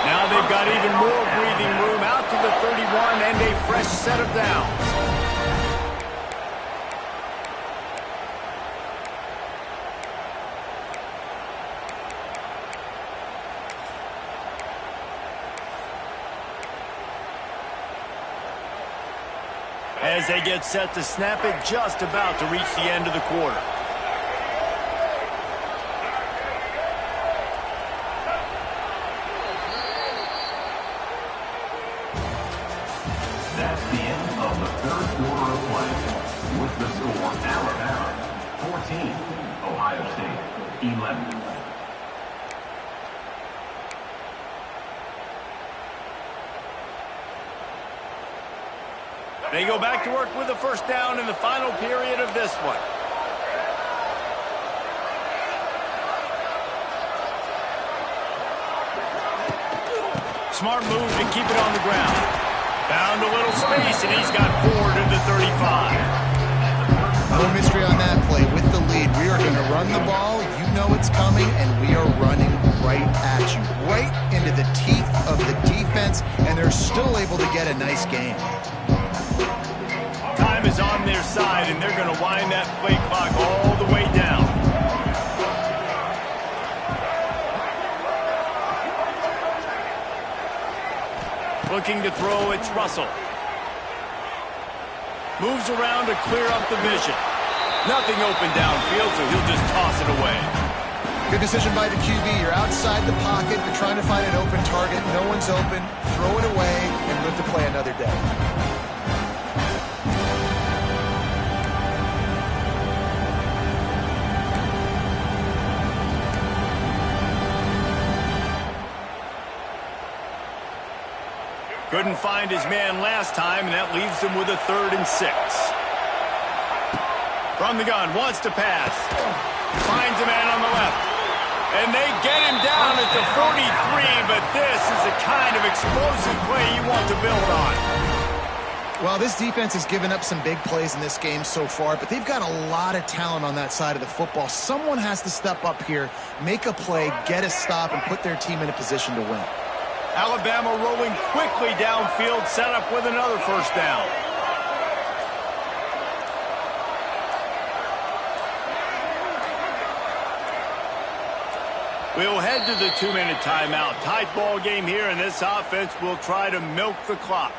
Now they've got even more breathing room out to the 31 and a fresh set of downs. As they get set to snap it, just about to reach the end of the quarter. That's the end of the third quarter of play. With the score, Alabama 14, Ohio State 11. They go back to work with a first down in the final period of this one. Smart move to keep it on the ground. Found a little space, and he's got forward to the 35. No mystery on that play. With the lead, we are going to run the ball. You know it's coming, and we are running right at you. Right into the teeth of the defense, and they're still able to get a nice game. Time is on their side, and they're going to wind that play clock all the way down. Looking to throw, it's Russell. Moves around to clear up the vision. Nothing open downfield, so he'll just toss it away. Good decision by the QB. You're outside the pocket. You're trying to find an open target. No one's open. Throw it away and live to play another day. Couldn't find his man last time, and that leaves him with a 3rd and 6. From the gun, wants to pass. Finds a man on the left. And they get him down at the 43, but this is the kind of explosive play you want to build on. Well, this defense has given up some big plays in this game so far, but they've got a lot of talent on that side of the football. Someone has to step up here, make a play, get a stop, and put their team in a position to win. Alabama rolling quickly downfield, set up with another first down. We'll head to the 2-minute timeout. Tight ball game here, and this offense will try to milk the clock.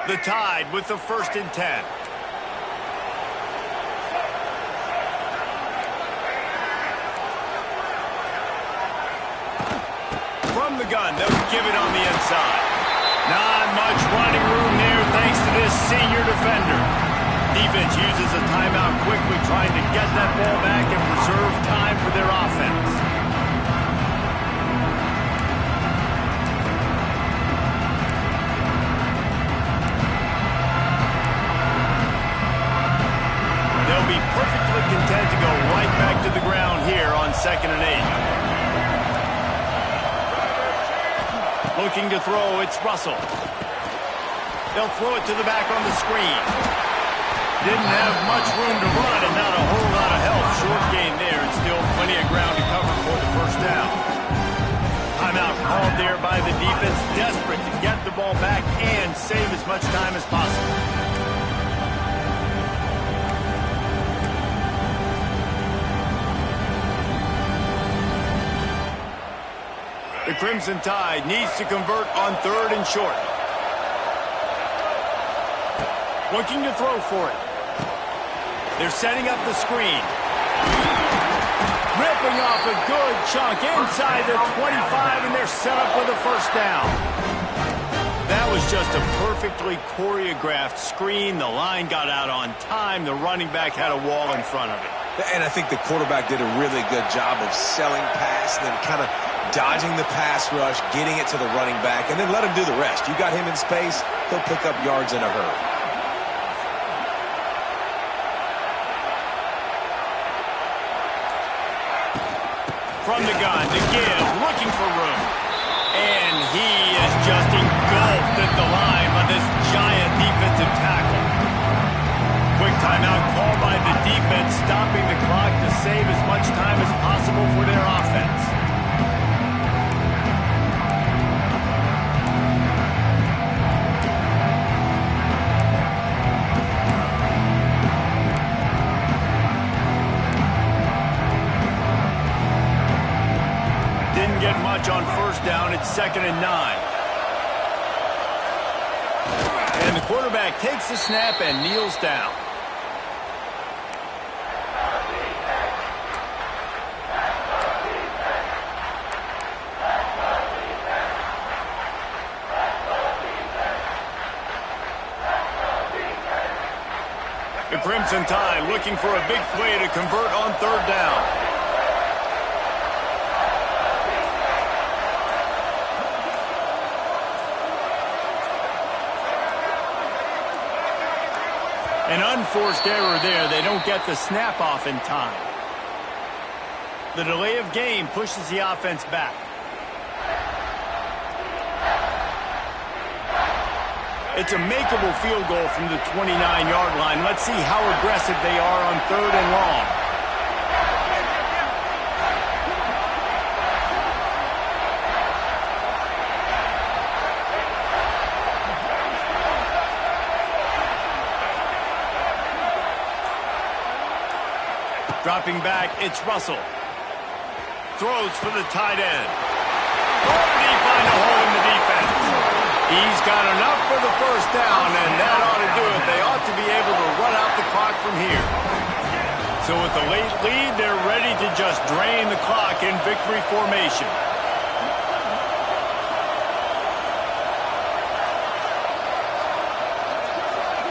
The Tide with the 1st and 10. From the gun, they'll give it on the inside. Not much running room there thanks to this senior defender. Defense uses a timeout quickly, trying to get that ball back and preserve time for their offense. They'll be perfectly content to go right back to the ground here on 2nd and 8. Looking to throw, it's Russell. They'll throw it to the back on the screen. Didn't have much room to run and not a whole lot of help. Short gain there and still plenty of ground to cover for the first down. Timeout called there by the defense, desperate to get the ball back and save as much time as possible. The Crimson Tide needs to convert on 3rd and short. Looking to throw for it. They're setting up the screen. Ripping off a good chunk inside the 25, and they're set up with a first down. That was just a perfectly choreographed screen. The line got out on time. The running back had a wall in front of it. And I think the quarterback did a really good job of selling pass and then kind of dodging the pass rush, getting it to the running back, and then let him do the rest. You got him in space, he'll pick up yards in a hurry. From the gun to give, looking for room. And he is just engulfed at the line by this giant defensive tackle. Quick timeout called by the defense, stopping the clock to save as much time as possible for their offense. Get much on first down. It's 2nd and 9. And the quarterback takes the snap and kneels down. The Crimson Tide looking for a big play to convert on 3rd down. An unforced error there. They don't get the snap off in time. The delay of game pushes the offense back. It's a makeable field goal from the 29-yard line. Let's see how aggressive they are on 3rd and long. Dropping back, it's Russell. Throws for the tight end. Oh, did he find a hole in the defense? He's got enough for the first down, and that ought to do it. They ought to be able to run out the clock from here. So with the late lead, they're ready to just drain the clock in victory formation.